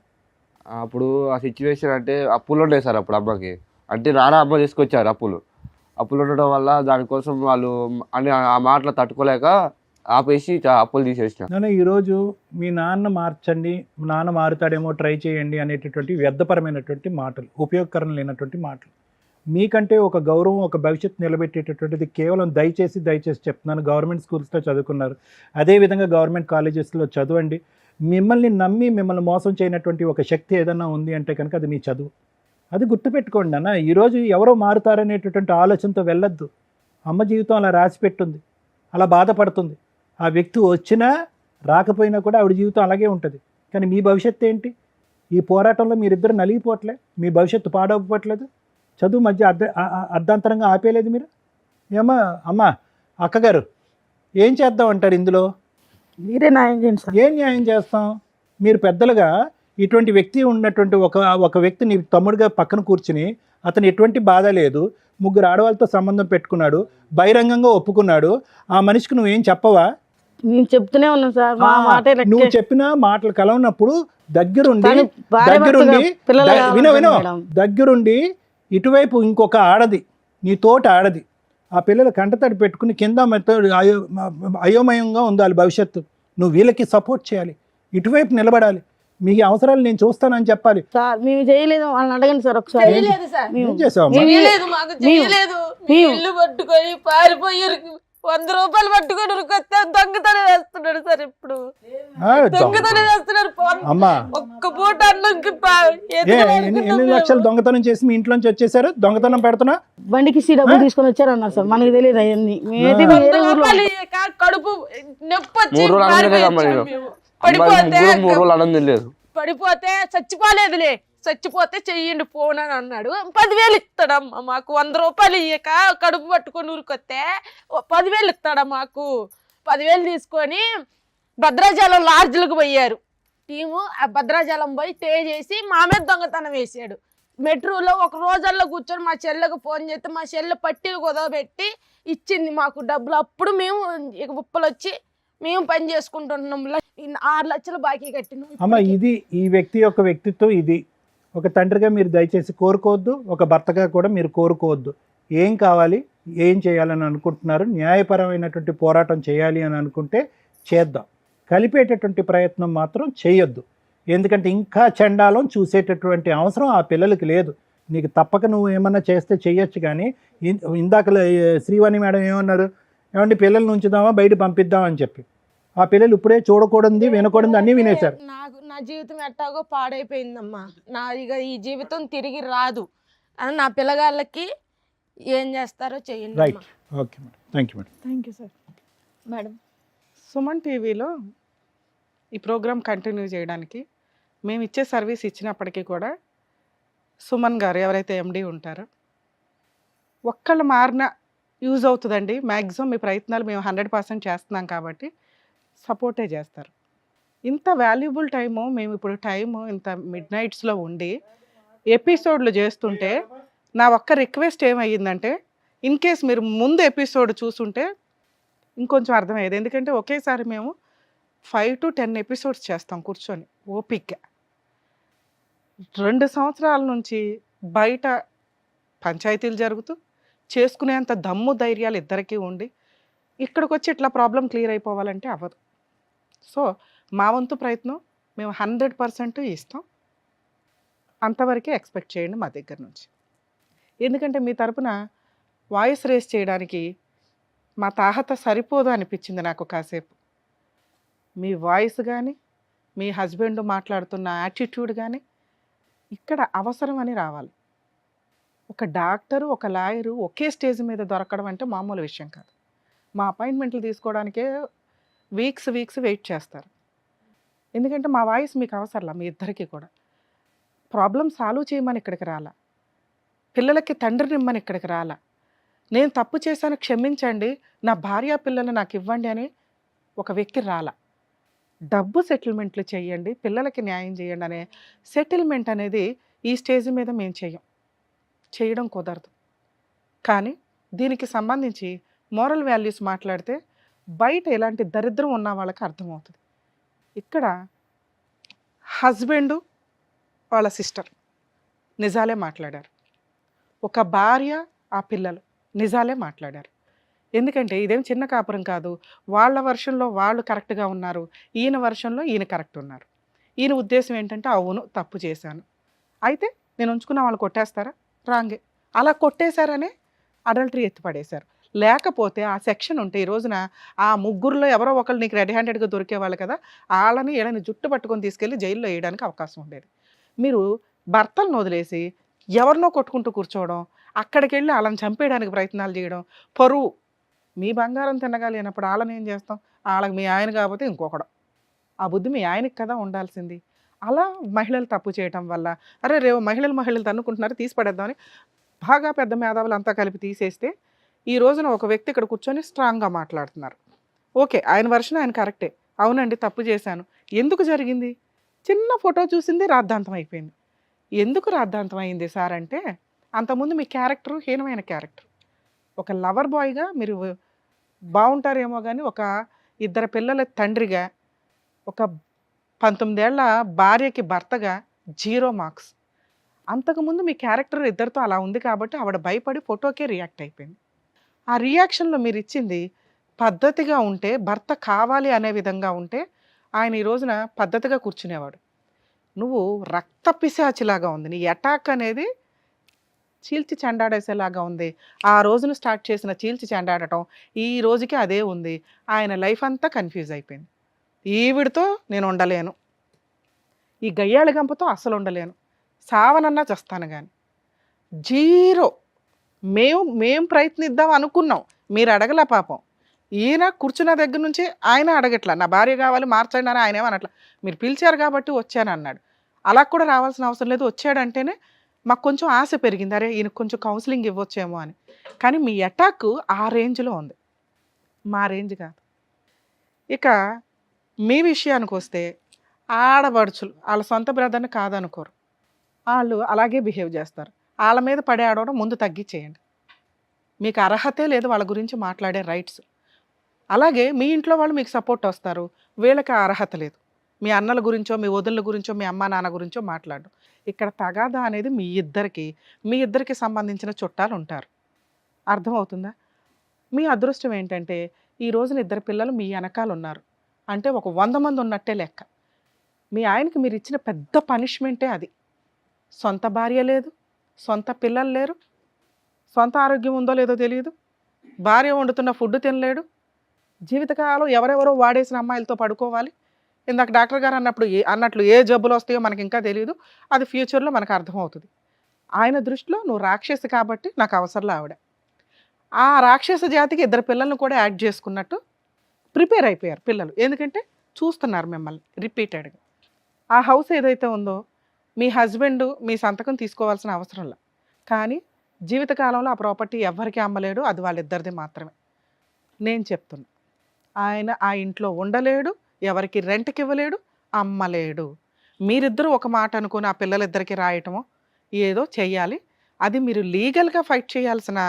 అప్పుడు ఆ సిచ్యువేషన్ అంటే అప్పులు ఉండే సార్ అప్పుడు అమ్మకి. అంటే నాన్న అమ్మ తీసుకొచ్చారు అప్పులు ఉండడం వల్ల దానికోసం వాళ్ళు అని ఆ మాటలు తట్టుకోలేక ఆపేసి అప్పులు తీసేసిన. నాన్న ఈరోజు మీ నాన్న మార్చండి, నాన్న మారుతాడేమో ట్రై చేయండి అనేటటువంటి వ్యర్థపరమైనటువంటి మాటలు, ఉపయోగకరం లేనటువంటి మాటలు. మీకంటే ఒక గౌరవం, ఒక భవిష్యత్తు నిలబెట్టేటటువంటిది కేవలం దయచేసి చెప్తున్నాను, గవర్నమెంట్ స్కూల్స్లో చదువుకున్నారు, అదేవిధంగా గవర్నమెంట్ కాలేజెస్లో చదవండి. మిమ్మల్ని నమ్మి మిమ్మల్ని మోసం చేయనటువంటి ఒక శక్తి ఏదన్నా ఉంది అంటే కనుక అది మీ చదువు. అది గుర్తుపెట్టుకోండి అన్న. ఈరోజు ఎవరో మారుతారనేటటువంటి ఆలోచనతో వెళ్ళొద్దు. అమ్మ జీవితం అలా రాసి పెట్టుంది, అలా బాధపడుతుంది. ఆ వ్యక్తి వచ్చినా రాకపోయినా కూడా ఆవిడ జీవితం అలాగే ఉంటుంది. కానీ మీ భవిష్యత్తు ఏంటి? ఈ పోరాటంలో మీరిద్దరు నలిగిపోవట్లే, మీ భవిష్యత్తు పాడవట్లేదు, చదువు మధ్య అర్ధాంతరంగా ఆపేయలేదు మీరు. ఏమా అమ్మా, అక్కగారు ఏం చేద్దాం అంటారు ఇందులో? మీరే న్యాయం చేయండి సార్. ఏం న్యాయం చేస్తాం? మీరు పెద్దలుగా ఇటువంటి వ్యక్తి ఉన్నటువంటి ఒక వ్యక్తిని తమ్ముడిగా పక్కన కూర్చుని, అతను ఎటువంటి బాధ లేదు, 3 ఆడవాళ్ళతో సంబంధం పెట్టుకున్నాడు, బహిరంగంగా ఒప్పుకున్నాడు, ఆ మనిషికి నువ్వేం చెప్పవా? నేను చెప్తూనే ఉన్నాను సార్, మా మాటే లెక్కే. నువ్వు చెప్పిన మాటలు కలవనప్పుడు దగ్గరుండి కానీ భార్య భర్తగా పిల్లలు కావాలి వినో మేడం. దగ్గరుండి ఇటువైపు ఇంకొక ఆడది, నీ తోట ఆడది, ఆ పిల్లలు కంటతడి పెట్టుకుని కింద అయోమయంగా ఉండాలి భవిష్యత్తు. నువ్వు వీళ్ళకి సపోర్ట్ చేయాలి, ఇటువైపు నిలబడాలి, మీ అవసరాలు నేను చూస్తానని చెప్పాలి. సార్ మేము చేయలేదు, వాళ్ళని అడగండి సార్ ఒకసారి. చేయలేదు సార్, ఏం చేసావమ్మా? చేయలేదు, మాకు చేయలేదు. మీ ఇల్లు పట్టుకొని పారిపోయారు. 100 రూపాయలు పట్టుకొని ఉరికొస్తే దొంగతనం వేస్తున్నాడు సార్. ఇప్పుడు దొంగతనం వేస్తున్నారు. అమ్మా ఒక్క పూట అన్నంకి ఎన్ని లక్షలు దొంగతనం చేసి మీ ఇంట్లోంచి వచ్చేసారు? దొంగతనం పెడుతున్నా బండికి డబ్బులు తీసుకొని వచ్చారు అన్నారు సార్, మనకి తెలియదు అవన్నీ. మేమైతే వేరే ఊర్లో కడుపు నొప్పి వచ్చి 3 రోజులు పారిపోయాం అన్నం మేము. పడిపోతే 3 రోజులు అన్నం తినలేదు. పడిపోతే చచ్చిపోలేదులే, చచ్చిపోతే చెయ్యండి ఫోన్ అని అన్నాడు. 10,000 ఇస్తాడమ్మా మాకు. 100 రూపాయలు ఇయ్యక కడుపు పట్టుకొని ఊరికొస్తే 10,000 ఇస్తాడా మాకు. 10,000 తీసుకొని భద్రాచలం లాడ్జ్లకు పోయారు టీము. ఆ భద్రాచలం పోయి స్టే చేసి మా మీద దొంగతనం వేసాడు. మెట్రోలో 1 రోజుల్లో కూర్చొని మా చెల్లెకు ఫోన్ చేస్తే మా చెల్లె పట్టీలు కుదవబెట్టి ఇచ్చింది మాకు డబ్బులు. అప్పుడు మేము ఇక ఉప్పలు వచ్చి మేము పని చేసుకుంటున్నాం. 6 లక్షలు బాకీ కట్టినాం. అమ్మ ఇది ఈ వ్యక్తి యొక్క వ్యక్తిత్వం ఇది. ఒక తండ్రిగా మీరు దయచేసి కోరుకోవద్దు, ఒక భర్తగా కూడా మీరు కోరుకోవద్దు. ఏం కావాలి, ఏం చేయాలని అనుకుంటున్నారు, న్యాయపరమైనటువంటి పోరాటం చేయాలి అని అనుకుంటే చేద్దాం, కలిపేటటువంటి ప్రయత్నం మాత్రం చేయొద్దు. ఎందుకంటే ఇంకా చండాలం చూసేటటువంటి అవసరం ఆ పిల్లలకి లేదు. నీకు తప్పక నువ్వు ఏమన్నా చేస్తే చెయ్యొచ్చు. కానీ ఇందాక శ్రీవాణి మేడం ఏమన్నారు, ఏమంటే పిల్లల్ని ఉంచుదామా బయట పంపిద్దామని చెప్పి, ఆ పిల్లలు ఇప్పుడే చూడకూడదు వినకూడదు అన్నీ వినేశారు. నా జీవితం ఎట్టాగో పాడైపోయిందమ్మా. నా ఇక ఈ జీవితం తిరిగి రాదు అని నా పిల్లగాళ్ళకి ఏం చేస్తారో చేయండి. Right, okay madam, thank you madam. Thank you sir. Madam, Suman టీవీలో ఈ ప్రోగ్రామ్ కంటిన్యూ చేయడానికి మేము ఇచ్చే సర్వీస్ ఇచ్చినప్పటికీ కూడా సుమన్ గారు ఎవరైతే ఎండి ఉంటారో ఒక్కళ్ళు మారిన యూజ్ అవుతుందండి. మ్యాక్సిమం మీ ప్రయత్నాలు మేము 100% చేస్తున్నాం కాబట్టి సపోర్టే చేస్తారు. ఇంత వాల్యుబుల్ టైము మేము ఇప్పుడు టైము ఇంత మిడ్ నైట్స్లో ఉండి ఎపిసోడ్లు చేస్తుంటే నా ఒక్క రిక్వెస్ట్ ఏమయ్యిందంటే, ఇన్ కేస్ మీరు ముందు ఎపిసోడ్ చూసుంటే ఇంకొంచెం అర్థమయ్యేది. ఎందుకంటే ఒకేసారి మేము 5 to 10 ఎపిసోడ్స్ చేస్తాం కూర్చొని ఓపిక్గా. 2 సంవత్సరాల నుంచి బయట పంచాయతీలు జరుగుతూ చేసుకునేంత దమ్ము ధైర్యాలు ఇద్దరికీ ఉండి ఇక్కడికి వచ్చి ఇట్లా ప్రాబ్లం క్లియర్ అయిపోవాలంటే అవ్వదు. సో మా వంతు ప్రయత్నం మేము 100% ఇస్తాం. అంతవరకే ఎక్స్పెక్ట్ చేయండి మా దగ్గర నుంచి. ఎందుకంటే మీ తరపున వాయిస్ రేస్ చేయడానికి మా తాహత సరిపోదు అనిపించింది నాకు కాసేపు. మీ వాయిస్ కానీ, మీ హస్బెండ్ మాట్లాడుతున్న యాటిట్యూడ్ కానీ ఇక్కడ అవసరం అని రావాలి. ఒక డాక్టరు, ఒక లాయరు ఒకే స్టేజ్ మీద దొరకడం అంటే మామూలు విషయం కాదు. మా అపాయింట్మెంట్లు తీసుకోవడానికే వీక్స్ వెయిట్ చేస్తారు. ఎందుకంటే మా వాయిస్ మీకు అవసరంలా. మీ ఇద్దరికీ కూడా ప్రాబ్లం సాల్వ్ చేయమని ఇక్కడికి రాలా, పిల్లలకి తండ్రినిమ్మని ఇక్కడికి రాలా, నేను తప్పు చేశాను క్షమించండి, నా భార్య పిల్లలు నాకు ఇవ్వండి అని ఒక వ్యక్తి రాల. డబ్బు సెటిల్మెంట్లు చేయండి, పిల్లలకి న్యాయం చేయండి అనే సెటిల్మెంట్ అనేది ఈ స్టేజ్ మీద మేము చేయడం కుదరదు. కానీ దీనికి సంబంధించి మోరల్ వాల్యూస్ మాట్లాడితే బయట ఎలాంటి దరిద్రం ఉన్న వాళ్ళకి అర్థమవుతుంది. ఇక్కడ హస్బెండు వాళ్ళ సిస్టర్ నిజాలే మాట్లాడారు, ఒక భార్య ఆ పిల్లలు నిజాలే మాట్లాడారు. ఎందుకంటే ఇదేం చిన్న కాపురం కాదు. వాళ్ళ వర్షన్లో వాళ్ళు కరెక్ట్గా ఉన్నారు, ఈయన వర్షన్లో ఈయన కరెక్ట్ ఉన్నారు. ఈయన ఉద్దేశం ఏంటంటే అవును తప్పు చేశాను, అయితే నేను ఉంచుకున్న వాళ్ళు కొట్టేస్తారా, రాంగే, అలా కొట్టేశారనే అడల్టరీ ఎత్తిపడేశారు. లేకపోతే ఆ సెక్షన్ ఉంటే ఈ రోజున ఆ ముగ్గురులో ఎవరో ఒకళ్ళు నీకు రెడీ హ్యాండెడ్గా దొరికేవాళ్ళు కదా, వాళ్ళని ఏడని జుట్టు పట్టుకొని తీసుకెళ్ళి జైల్లో వేయడానికి అవకాశం ఉండేది. మీరు భర్తలను వదిలేసి ఎవరినో కొట్టుకుంటూ కూర్చోవడం, అక్కడికి వెళ్ళి వాళ్ళని చంపేయడానికి ప్రయత్నాలు చేయడం, పరువు. మీ బంగారం తినగా లేనప్పుడు వాళ్ళని ఏం చేస్తాం, వాళ్ళకి మీ ఆయన కాకపోతే ఇంకొకడు. ఆ బుద్ధి మీ ఆయనకి కదా ఉండాల్సింది. అలా మహిళలు తప్పు చేయటం వల్ల అరే రేవు మహిళలు తన్నుకుంటున్నారు తీసి పడేద్దామని బాగా పెద్ద మేధావులు అంతా కలిపి తీసేస్తే ఈ రోజున ఒక వ్యక్తి ఇక్కడ కూర్చొని స్ట్రాంగ్గా మాట్లాడుతున్నారు. ఓకే, ఆయన వర్షన్ ఆయన కరెక్టే, అవునండి తప్పు చేశాను. ఎందుకు జరిగింది? చిన్న ఫోటో చూసింది రాద్ధాంతం అయిపోయింది. ఎందుకు రాద్ధాంతం అయింది సార్ అంటే, అంతకుముందు మీ క్యారెక్టర్ హీనమైన క్యారెక్టర్. ఒక లవర్ బాయ్గా మీరు బాగుంటారేమో కానీ ఒక ఇద్దరు పిల్లల తండ్రిగా, ఒక 19 ఏళ్ల భార్యకి భర్తగా 0 మార్క్స్. అంతకుముందు మీ క్యారెక్టర్ ఇద్దరితో అలా ఉంది కాబట్టి ఆవిడ భయపడి ఫోటోకే రియాక్ట్ అయిపోయింది. ఆ రియాక్షన్లో మీరు ఇచ్చింది పద్ధతిగా ఉంటే, భర్త కావాలి అనే విధంగా ఉంటే ఆయన ఈ రోజున పద్ధతిగా కూర్చునేవాడు. నువ్వు రక్త పిశాచిలాగా ఉంది, నీ అటాక్ అనేది చీల్చి చెండాడేసేలాగా ఉంది. ఆ రోజున స్టార్ట్ చేసిన చీల్చి చెండాడటం ఈ రోజుకి అదే ఉంది. ఆయన లైఫ్ అంతా కన్ఫ్యూజ్ అయిపోయింది. ఈవిడితో నేను ఉండలేను, ఈ గయ్యాళి గంపతో అసలు ఉండలేను, సావనన్నా చస్తాను కానీ 0. మేము ప్రయత్నిద్దాం అనుకున్నాం, మీరు అడగల పాపం. ఈయన కూర్చున్న దగ్గర నుంచి ఆయన అడగట్లా, నా భార్య కావాలి మార్చండి అని ఆయన ఏమనట్లా. మీరు పిలిచారు కాబట్టి వచ్చాను అన్నాడు. అలా కూడా రావాల్సిన అవసరం లేదు, వచ్చాడంటేనే మాకు కొంచెం ఆశ పెరిగింది, అరే ఈయనకు కొంచెం కౌన్సిలింగ్ ఇవ్వచ్చేమో అని. కానీ మీ అటాక్ ఆ రేంజ్లో ఉంది, మా రేంజ్ కాదు. ఇక మీ విషయానికి వస్తే ఆడబడుచులు వాళ్ళ సొంత బ్రదర్ని కాదనుకోరు, వాళ్ళు అలాగే బిహేవ్ చేస్తారు. వాళ్ళ మీద పడే ఆడవడం ముందు తగ్గించేయండి. మీకు అర్హతే లేదు వాళ్ళ గురించి మాట్లాడే రైట్స్. అలాగే మీ ఇంట్లో వాళ్ళు మీకు సపోర్ట్ వస్తారు, వీళ్ళకి ఆ అర్హత లేదు. మీ అన్నల గురించో, మీ వదినల గురించో, మీ అమ్మ నాన్న గురించో మాట్లాడడం. ఇక్కడ తగాదా అనేది మీ ఇద్దరికి సంబంధించిన చుట్టాలు ఉంటారు. అర్థమవుతుందా? మీ అదృష్టం ఏంటంటే ఈ రోజున 2 పిల్లలు మీ వెనకాల ఉన్నారు అంటే ఒక 100 మంది ఉన్నట్టే లెక్క. మీ ఆయనకి మీరు ఇచ్చిన పెద్ద పనిష్మెంటే అది. సొంత భార్య లేదు, సొంత పిల్లలు లేరు, సొంత ఆరోగ్యం ఉందో లేదో తెలియదు, భార్య వండుతున్న ఫుడ్ తినలేడు, జీవితకాలం ఎవరెవరో వాడేసిన అమ్మాయిలతో పడుకోవాలి. ఇందాక డాక్టర్ గారు అన్నట్లు ఏ జబ్బులు వస్తాయో మనకి ఇంకా తెలియదు, అది ఫ్యూచర్లో మనకు అర్థమవుతుంది. ఆయన దృష్టిలో నువ్వు రాక్షసి కాబట్టి నాకు అవసరంలో ఆవిడ. ఆ రాక్షస జాతికి 2 పిల్లలను కూడా యాడ్ చేసుకున్నట్టు ప్రిపేర్ అయిపోయారు పిల్లలు. ఎందుకంటే చూస్తున్నారు మిమ్మల్ని రిపీటెడ్గా. ఆ హౌస్ ఏదైతే ఉందో మీ హస్బెండ్ మీ సంతకం తీసుకోవాల్సిన అవసరంలా, కానీ జీవితకాలంలో ఆ ప్రాపర్టీ ఎవరికి అమ్మలేడు, అది వాళ్ళిద్దరిది మాత్రమే. నేను చెప్తున్నా, ఆయన ఆ ఇంట్లో ఉండలేడు, ఎవరికి రెంట్కి ఇవ్వలేడు, అమ్మలేడు. మీరిద్దరూ ఒక మాట అనుకుని ఆ పిల్లలిద్దరికి రాయటమో ఏదో చెయ్యాలి. అది మీరు లీగల్గా ఫైట్ చేయాల్సిన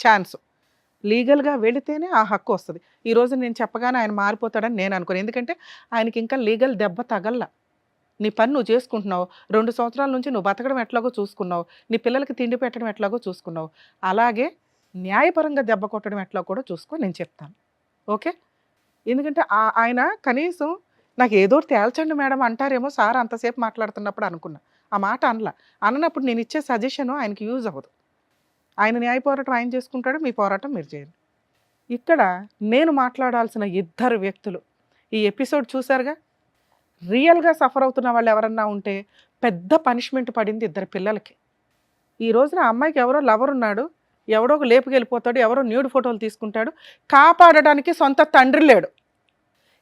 ఛాన్స్. లీగల్గా వెళితేనే ఆ హక్కు వస్తుంది. ఈరోజు నేను చెప్పగానే ఆయన మారిపోతాడని నేను అనుకోను, ఎందుకంటే ఆయనకి ఇంకా లీగల్ దెబ్బ తగల్లా. నీ పని నువ్వు చేసుకుంటున్నావు, 2 సంవత్సరాల నుంచి నువ్వు బతకడం ఎట్లాగో చూసుకున్నావు, నీ పిల్లలకి తిండి పెట్టడం ఎట్లాగో చూసుకున్నావు, అలాగే న్యాయపరంగా దెబ్బ కొట్టడం ఎట్లా కూడా చూసుకో, నేను చెప్తాను. ఓకే? ఎందుకంటే ఆయన కనీసం నాకు ఏదో తేల్చండి మేడం అంటారేమో సార్ అంతసేపు మాట్లాడుతున్నప్పుడు అనుకున్నా. ఆ మాట అన్నప్పుడు నేను ఇచ్చే సజెషను ఆయనకి యూజ్ అవ్వదు. ఆయన న్యాయ పోరాటం ఆయన చేసుకుంటాడు, మీ పోరాటం మీరు చేయండి. ఇక్కడ నేను మాట్లాడాల్సిన 2 వ్యక్తులు ఈ ఎపిసోడ్ చూసారుగా. రియల్గా సఫర్ అవుతున్న వాళ్ళు ఎవరన్నా ఉంటే పెద్ద పనిష్మెంట్ పడింది 2 పిల్లలకి. ఈ రోజున ఆ అమ్మాయికి ఎవరో లవర్ ఉన్నాడు, ఎవడో ఒక లేపుకి వెళ్ళిపోతాడు, ఎవరో న్యూడ్ ఫోటోలు తీసుకుంటాడు, కాపాడడానికి సొంత తండ్రి లేడు.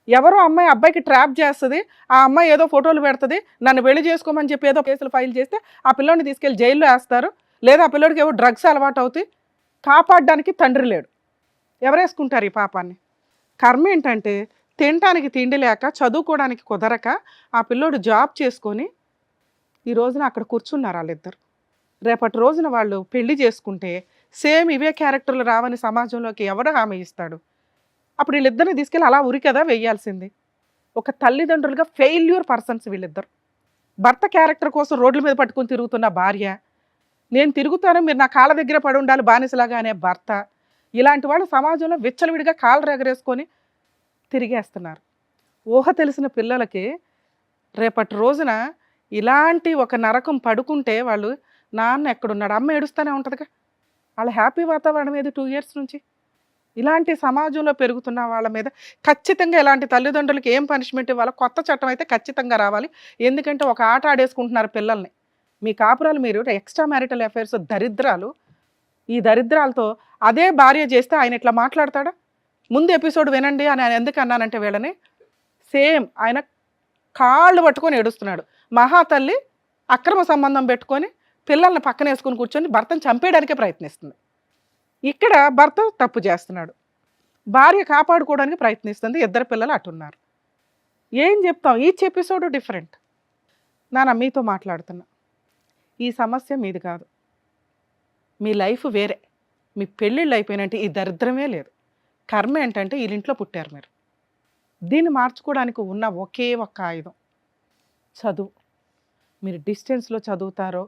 ఎవరో అమ్మాయి అబ్బాయికి ట్రాప్ చేస్తుంది, ఆ అమ్మాయి ఏదో ఫోటోలు పెడుతుంది, నన్ను పెళ్లి చేసుకోమని చెప్పి ఏదో కేసులు ఫైల్ చేస్తే ఆ పిల్లోడిని తీసుకెళ్ళి జైల్లో వేస్తారు, లేదా ఆ పిల్లోడికి ఏవో డ్రగ్స్ అలవాటు అవుతాయి. కాపాడడానికి తండ్రి లేడు. ఎవరేసుకుంటారు ఈ పాపాన్ని? కర్మ ఏంటంటే తినటానికి తిండి లేక, చదువుకోవడానికి కుదరక ఆ పిల్లోడు జాబ్ చేసుకొని ఈ రోజున అక్కడ కూర్చున్నారు వాళ్ళిద్దరు. రేపటి రోజున వాళ్ళు పెళ్లి చేసుకుంటే సేమ్ ఇవే క్యారెక్టర్లు రావని సమాజంలోకి ఎవరు హామీ ఇస్తాడు? అప్పుడు వీళ్ళిద్దరిని తీసుకెళ్ళి అలా ఉరి కదా వెయ్యాల్సింది. ఒక తల్లిదండ్రులుగా ఫెయిల్యూర్ పర్సన్స్ వీళ్ళిద్దరు. భర్త క్యారెక్టర్ కోసం రోడ్ల మీద పట్టుకుని తిరుగుతున్న భార్య, నేను తిరుగుతాను మీరు నా కాళ్ళ దగ్గర పడి ఉండాలి బానిసలాగా అనే భర్త, ఇలాంటి వాళ్ళు సమాజంలో విచ్చలవిడిగా కాళ్ళు ఎగరేసుకొని తిరిగేస్తున్నారు. ఊహ తెలిసిన పిల్లలకి రేపటి రోజున ఇలాంటి ఒక నరకం పడుకుంటే వాళ్ళు నాన్న ఎక్కడున్నాడు, అమ్మ ఏడుస్తూనే ఉంటుందిగా. వాళ్ళ హ్యాపీ వాతావరణం ఏది 2 years నుంచి? ఇలాంటి సమాజంలో పెరుగుతున్న వాళ్ళ మీద ఖచ్చితంగా ఇలాంటి తల్లిదండ్రులకి ఏం పనిష్మెంట్ ఇవ్వాలో కొత్త చట్టం అయితే ఖచ్చితంగా రావాలి. ఎందుకంటే ఒక ఆట ఆడేసుకుంటున్నారు పిల్లల్ని. మీ కాపురాలు మీరు ఎక్స్ట్రా మ్యారిటల్ అఫైర్స్ దరిద్రాలు. ఈ దరిద్రాలతో అదే భార్య చేస్తే ఆయన ఇట్లా మాట్లాడతాడా? ముందు ఎపిసోడ్ వినండి అని ఎందుకు అన్నానంటే వీళ్ళని సేమ్ ఆయన కాళ్ళు పట్టుకొని ఏడుస్తున్నాడు. మహాతల్లి అక్రమ సంబంధం పెట్టుకొని పిల్లల్ని పక్కన వేసుకొని కూర్చొని భర్తను చంపేయడానికే ప్రయత్నిస్తుంది. ఇక్కడ భర్త తప్పు చేస్తున్నాడు, భార్య కాపాడుకోవడానికి ప్రయత్నిస్తుంది, ఇద్దరు పిల్లలు అటున్నారు. ఏం చెప్తాం? Each episode different. నాన్న మీతో మాట్లాడుతున్నా, ఈ సమస్య మీది కాదు, మీ లైఫ్ వేరే. మీ పెళ్ళిళ్ళు అయిపోయినట్టు ఈ దరిద్రమే లేదు. కర్మ ఏంటంటే వీళ్ళింట్లో పుట్టారు మీరు. దీన్ని మార్చుకోవడానికి ఉన్న ఒకే ఒక్క ఆయుధం చదువు. మీరు డిస్టెన్స్లో చదువుతారో,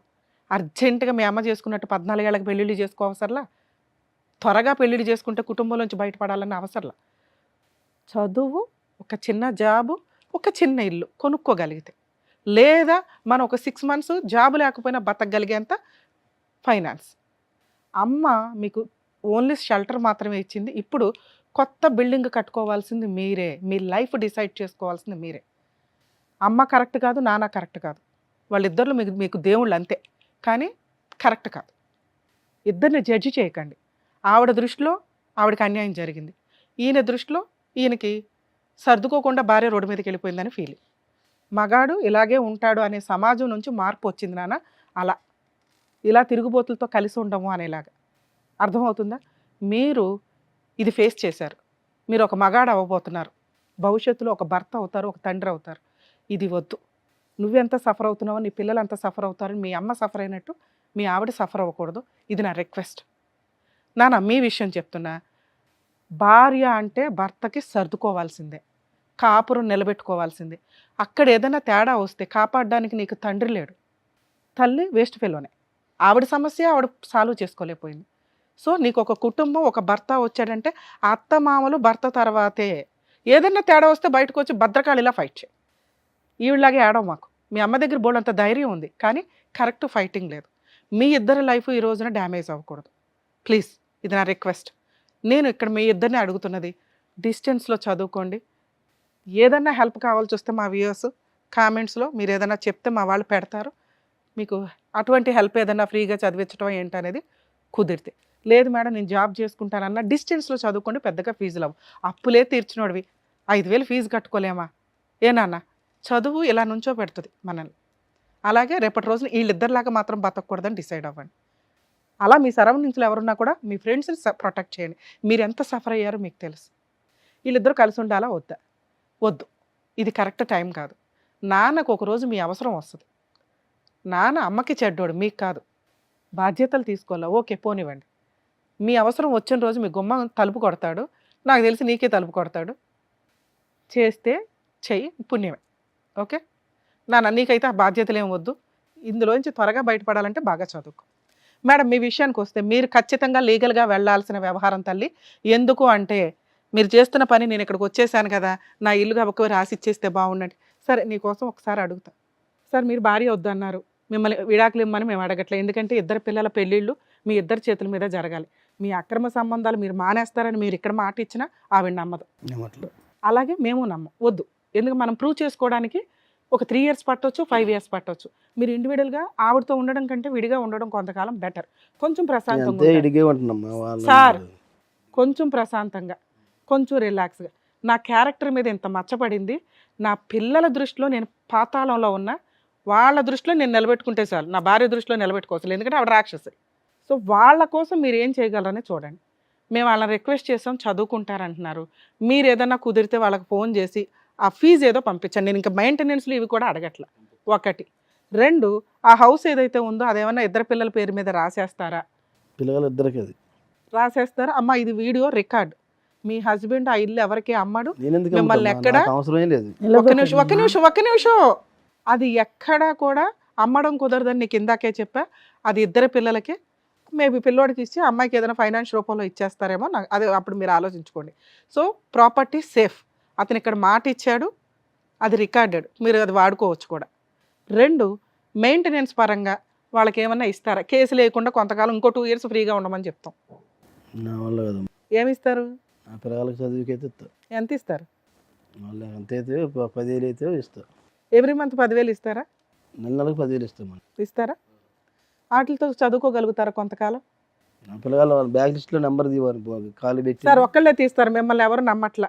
అర్జెంటుగా మీ అమ్మ చేసుకున్నట్టు 14 ఏళ్ళకి పెళ్ళిళ్ళు చేసుకోవసరలా, త్వరగా పెళ్ళిళ్ళు చేసుకుంటే కుటుంబంలోంచి బయటపడాలన్న అవసరంలా. చదువు, ఒక చిన్న జాబు, ఒక చిన్న ఇల్లు కొనుక్కోగలిగితే, లేదా మనం ఒక 6 months జాబు లేకపోయినా బతకగలిగేంత ఫైనాన్స్. అమ్మ మీకు ఓన్లీ షెల్టర్ మాత్రమే ఇచ్చింది. ఇప్పుడు కొత్త బిల్డింగ్ కట్టుకోవాల్సింది మీరే. మీ లైఫ్ డిసైడ్ చేసుకోవాల్సింది మీరే. అమ్మ కరెక్ట్ కాదు, నాన్న కరెక్ట్ కాదు, వాళ్ళిద్దరిలో మీకు దేవుళ్ళు అంతే, కానీ కరెక్ట్ కాదు. ఇద్దరిని జడ్జి చేయకండి. ఆవిడ దృష్టిలో ఆవిడకి అన్యాయం జరిగింది, ఈయన దృష్టిలో ఈయనకి సర్దుకోకుండా భార్య రోడ్డు మీదకి వెళ్ళిపోయిందని ఫీలింగ్. మగాడు ఇలాగే ఉంటాడు అనే సమాజం నుంచి మార్పు వచ్చింది నాన్న. అలా ఇలా తిరుగుబోతులతో కలిసి ఉండము అనేలాగా. అర్థమవుతుందా? మీరు ఇది ఫేస్ చేశారు, మీరు ఒక మగాడు అవ్వబోతున్నారు, భవిష్యత్తులో ఒక భర్త అవుతారు, ఒక తండ్రి అవుతారు. ఇది వద్దు. నువ్వెంత సఫర్ అవుతున్నావో నీ పిల్లలు అంత సఫర్ అవుతారని మీ అమ్మ సఫర్ అయినట్టు మీ ఆవిడ సఫర్ అవ్వకూడదు. ఇది నా రిక్వెస్ట్. నాన్న మీ విషయం చెప్తున్నా, భార్య అంటే భర్తకి సర్దుకోవాల్సిందే, కాపురం నిలబెట్టుకోవాల్సిందే. అక్కడ ఏదైనా తేడా వస్తే కాపాడడానికి నీకు తండ్రి లేడు, తల్లి వేస్ట్ ఫెలోనే. ఆవిడ సమస్య ఆవిడ సాల్వ్ చేసుకోలేకపోయింది. సో నీకు ఒక కుటుంబం, ఒక భర్త వచ్చాడంటే అత్త మామలు భర్త తర్వాతే. ఏదైనా తేడా వస్తే బయటకు వచ్చి భద్రకాళిలా ఫైట్ చేయి. ఈవిడలాగే ఆడవు మాకు. మీ అమ్మ దగ్గర బోల్డంత ధైర్యం ఉంది, కానీ కరెక్ట్ ఫైటింగ్ లేదు. మీ ఇద్దరి లైఫ్ ఈ రోజున డ్యామేజ్ అవ్వకూడదు. ప్లీజ్, ఇది నా రిక్వెస్ట్. నేను ఇక్కడ మీ ఇద్దరిని అడుగుతున్నది, డిస్టెన్స్లో చదువుకోండి. ఏదన్నా హెల్ప్ కావాల్సి వస్తే మా వ్యూయర్స్ కామెంట్స్లో మీరు ఏదైనా చెప్తే మా వాళ్ళు పెడతారు. మీకు అటువంటి హెల్ప్ ఏదైనా ఫ్రీగా చదివించడం ఏంటనేది కుదిరితే. లేదు మేడం నేను జాబ్ చేసుకుంటానన్నా డిస్టెన్స్లో చదువుకోండి, పెద్దగా ఫీజులు అవ్వు. అప్పులే తీర్చినోడివి 5,000 ఫీజు కట్టుకోలేమా? ఏనాన్న, చదువు ఇలా నుంచో పెడుతుంది మనల్ని. అలాగే రేపటి రోజున వీళ్ళిద్దరిలాగా మాత్రం బతకూడదని డిసైడ్ అవ్వండి. అలా మీ సరౌండింగ్స్లో ఎవరున్నా కూడా మీ ఫ్రెండ్స్ని ప్రొటెక్ట్ చేయండి. మీరు ఎంత సఫర్ అయ్యారో మీకు తెలుసు. వీళ్ళిద్దరూ కలిసి ఉండాలా వద్దా? వద్దు, ఇది కరెక్ట్ టైం కాదు. నాన్నకు ఒకరోజు మీ అవసరం వస్తుంది. నాన్న అమ్మకి చెడ్డోడు, మీకు కాదు. బాధ్యతలు తీసుకోవాలా? ఓకే పోనివ్వండి. మీ అవసరం వచ్చిన రోజు మీ గుమ్మ తలుపు కొడతాడు, నాకు తెలిసి నీకే తలుపు కొడతాడు. చేస్తే చెయ్యి, పుణ్యమే. ఓకే నాన్న, నీకైతే ఆ బాధ్యతలు ఏం వద్దు. ఇందులోంచి త్వరగా బయటపడాలంటే బాగా చదువుకో. మేడం మీ విషయానికి వస్తే, మీరు ఖచ్చితంగా లీగల్గా వెళ్ళాల్సిన వ్యవహారం తల్లి. ఎందుకు అంటే మీరు చేస్తున్న పని నేను ఇక్కడికి వచ్చేసాను కదా, నా ఇల్లుగా ఒక రాసి ఇచ్చేస్తే బాగుండండి. సరే నీకోసం ఒకసారి అడుగుతా. సార్ మీరు భార్య వద్దు అన్నారు, మిమ్మల్ని విడాకులు ఇమ్మని మేము అడగట్లేదు. ఎందుకంటే ఇద్దరు పిల్లల పెళ్ళిళ్ళు మీ ఇద్దరు చేతుల మీద జరగాలి. మీ అక్రమ సంబంధాలు మీరు మానేస్తారని మీరు ఇక్కడ మాట ఇచ్చినా ఆవిడ నమ్మదు, అలాగే మేము నమ్మం. వద్దు, ఎందుకు మనం ప్రూవ్ చేసుకోవడానికి ఒక 3 years పట్టవచ్చు, 5 years పట్టవచ్చు. మీరు ఇండివిజువల్గా ఆవిడతో ఉండడం కంటే విడిగా ఉండడం కొంతకాలం బెటర్. కొంచెం ప్రశాంతంగా సార్, కొంచెం ప్రశాంతంగా, కొంచెం రిలాక్స్గా. నా క్యారెక్టర్ మీద ఇంత మచ్చపడింది. నా పిల్లల దృష్టిలో నేను పాతాళంలో ఉన్నా, వాళ్ళ దృష్టిలో నేను నిలబెట్టుకుంటే చాలు. నా భార్య దృష్టిలో నిలబెట్టుకోవచ్చు, ఎందుకంటే ఆవిడ రాక్షసి. సో వాళ్ళ కోసం మీరు ఏం చేయగలరని చూడండి. మేము వాళ్ళని రిక్వెస్ట్ చేసాం, చదువుకుంటారంటున్నారు. మీరు ఏదన్నా కుదిరితే వాళ్ళకి ఫోన్ చేసి ఆ ఫీజు ఏదో పంపించండి. నేను ఇంకా మెయింటెనెన్స్లు ఇవి కూడా అడగట్ల. 1. 2, ఆ హౌస్ ఏదైతే ఉందో అదేమన్నా ఇద్దరు పిల్లల పేరు మీద రాసేస్తారా? పిల్లలు ఇద్దరికి అది రాసేస్తారా? అమ్మ ఇది వీడియో రికార్డ్. మీ హస్బెండ్ ఆ ఇల్లు ఎవరికి అమ్మడు, నేను ఎందుకు మిమ్మల్ని అమ్ముతాను? ఎక్కడ నాకు అవసరమే లేదు. ఒక్క నిమిషం అది ఎక్కడా కూడా అమ్మడం కుదరదని నీకు ఇందాకే చెప్పా. అది ఇద్దరు పిల్లలకి, మేబీ పిల్లోడికి ఇచ్చి అమ్మాయికి ఏదైనా ఫైనాన్స్ రూపంలో ఇచ్చేస్తారేమో, నాకు అదే అప్పుడు మీరు ఆలోచించుకోండి. So property safe. అతను ఇక్కడ మాట ఇచ్చాడు, అది రికార్డెడ్, మీరు అది వాడుకోవచ్చు కూడా. 2, మెయింటెనెన్స్ పరంగా వాళ్ళకి ఏమన్నా ఇస్తారా? కేసు లేకుండా కొంతకాలం ఇంకో 2 years ఫ్రీగా ఉండమని చెప్తాం. నా వల్ల కదా. ఏమి ఇస్తారు? నా పిల్లలకి చదువుకి అయితే ఇస్తా. ఎంత ఇస్తారు? వాళ్ళ ఎంత అయితే 10,000 అయితే ఇస్తా. ఎవ్రీ మంత్ 10,000 ఇస్తారా? నెలకు 10,000 ఇస్తాం. ఇస్తారా? వాటితో చదువుకోగలుగుతారా కొంతకాలం? నా పిల్లలు వాళ్ళ బ్యాక్ లిస్ట్లో నెంబర్ తీవారు ఖాళీ పెట్టి. సార్ ఒక్కళ్ళే తీస్తారు, మిమ్మల్ని ఎవరు నమ్మట్లా.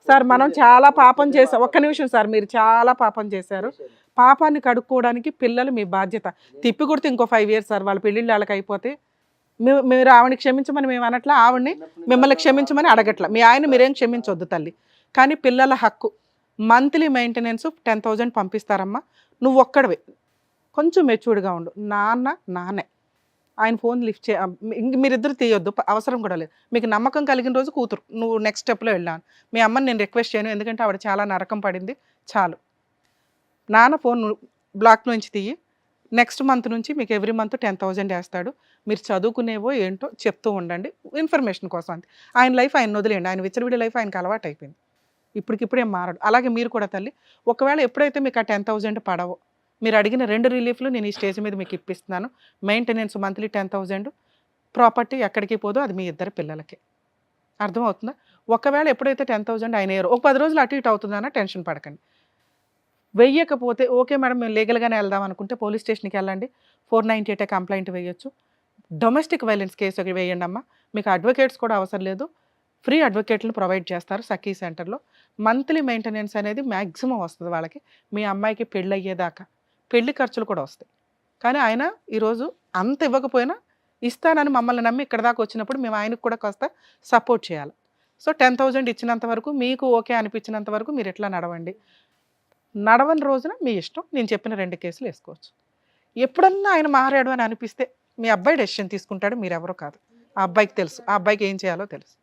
సార్ మనం చాలా పాపం చేసాం. ఒక్క నిమిషం సార్, మీరు చాలా పాపం చేశారు. పాపాన్ని కడుక్కోవడానికి పిల్లలు మీ బాధ్యత. తిప్పి కొడితే ఇంకో 5 years సార్, వాళ్ళ పెళ్ళిళ్ళు వాళ్ళకి అయిపోతే మీరు ఆవిడని క్షమించమని మేము అనట్లా, ఆవిడని మిమ్మల్ని క్షమించమని అడగట్లా. మీ ఆయన మీరేం క్షమించొద్దు తల్లి. కానీ పిల్లల హక్కు మంత్లీ మెయింటెనెన్స్ 10,000 పంపిస్తారమ్మా. నువ్వు ఒక్కడవే కొంచెం మెచ్యూర్డ్గా ఉండు. నాన్నే ఆయన ఫోన్ లిఫ్ట్ చే, మీరిద్దరు తీయొద్దు, అవసరం కూడా లేదు. మీకు నమ్మకం కలిగిన రోజు కూతురు నువ్వు నెక్స్ట్ స్టెప్లో వెళ్ళాను. మీ అమ్మని నేను రిక్వెస్ట్ చేయను, ఎందుకంటే ఆవిడ చాలా నరకం పడింది. చాలు, నాన్న ఫోన్ బ్లాక్ నుంచి తీయి. నెక్స్ట్ మంత్ నుంచి మీకు ఎవ్రీ మంత్ 10,000 వేస్తాడు. మీరు చదువుకునేవో ఏంటో చెప్తూ ఉండండి, ఇన్ఫర్మేషన్ కోసం అంతే. ఆయన లైఫ్ ఆయన వదిలేయండి. ఆయన విచ్చలవిడి లైఫ్ ఆయనకు అలవాటు అయిపోయింది, ఇప్పటికిప్పుడే మారడు. అలాగే మీరు కూడా తల్లి, ఒకవేళ ఎప్పుడైతే మీకు ఆ 10,000 పడవో, మీరు అడిగిన 2 రిలీఫ్లు నేను ఈ స్టేజ్ మీద మీకు ఇప్పిస్తున్నాను. మెయింటెనెన్స్ మంత్లీ 10,000, ప్రాపర్టీ ఎక్కడికి పోదో అది మీ ఇద్దరు పిల్లలకి. అర్థమవుతుందా? ఒకవేళ ఎప్పుడైతే 10,000 ఆయన ఒక 10 రోజులు అటు ఇటు అవుతుందన్నా టెన్షన్ పడకండి. వెయ్యకపోతే ఓకే మేడం మేము లీగల్గానే వెళ్దాం అనుకుంటే పోలీస్ స్టేషన్కి వెళ్ళండి. 498 కంప్లైంట్ వేయొచ్చు. డొమెస్టిక్ వైలెన్స్ కేసు వేయండి అమ్మా. మీకు అడ్వకేట్స్ కూడా అవసరం లేదు, ఫ్రీ అడ్వకేట్లను ప్రొవైడ్ చేస్తారు సఖీ సెంటర్లో. మంత్లీ మెయింటెనెన్స్ అనేది మ్యాక్సిమం వస్తుంది వాళ్ళకి. మీ అమ్మాయికి పెళ్ళి అయ్యేదాకా పెళ్లి ఖర్చులు కూడా వస్తాయి. కానీ ఆయన ఈరోజు అంత ఇవ్వకపోయినా ఇస్తానని మమ్మల్ని నమ్మి ఇక్కడ దాకా వచ్చినప్పుడు మేము ఆయనకు కూడా కాస్త సపోర్ట్ చేయాలి. సో 10,000 ఇచ్చినంత వరకు, మీకు ఓకే అనిపించినంత వరకు మీరు ఎట్లా నడవండి. నడవని రోజున మీ ఇష్టం, నేను చెప్పిన 2 కేసులు వేసుకోవచ్చు. ఎప్పుడన్నా ఆయన మారాడు అని అనిపిస్తే మీ అబ్బాయి డెసిషన్ తీసుకుంటాడు, మీరెవరో కాదు. ఆ అబ్బాయికి తెలుసు, ఆ అబ్బాయికి ఏం చేయాలో తెలుసు.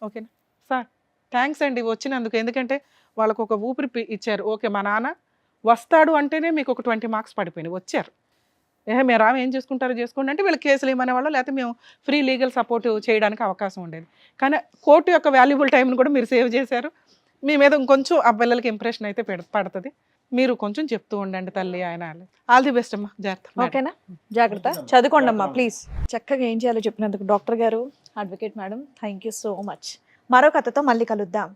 ఓకేనా సార్? థ్యాంక్స్ అండి వచ్చినందుకు. ఎందుకంటే వాళ్ళకు ఒక ఊపిరి ఇచ్చారు. ఓకే మా నాన్న వస్తాడు అంటేనే మీకు ఒక 20 మార్క్స్ పడిపోయినాయి. వచ్చారు, మీరు రాము ఏం చేసుకుంటారో చేసుకోండి అంటే వీళ్ళకి కేసులు ఏమనేవాళ్ళు, లేకపోతే మేము ఫ్రీ లీగల్ సపోర్ట్ చేయడానికి అవకాశం ఉండేది. కానీ కోర్టు యొక్క వాల్యుబుల్ టైంని కూడా మీరు సేవ్ చేశారు. మీ మీద ఇంకొంచెం ఆ పిల్లలకి ఇంప్రెషన్ అయితే పడుతుంది. మీరు కొంచెం చెప్తూ ఉండండి తల్లి. ఆయన ఆల్ ది బెస్ట్ అమ్మా, జాగ్రత్త. ఓకేనా? జాగ్రత్త, చదువుకోండి అమ్మా ప్లీజ్. చక్కగా ఏం చేయాలో చెప్పినందుకు డాక్టర్ గారు, advocate madam, thank you so much. మరో కథతో మళ్ళీ కలుద్దాం.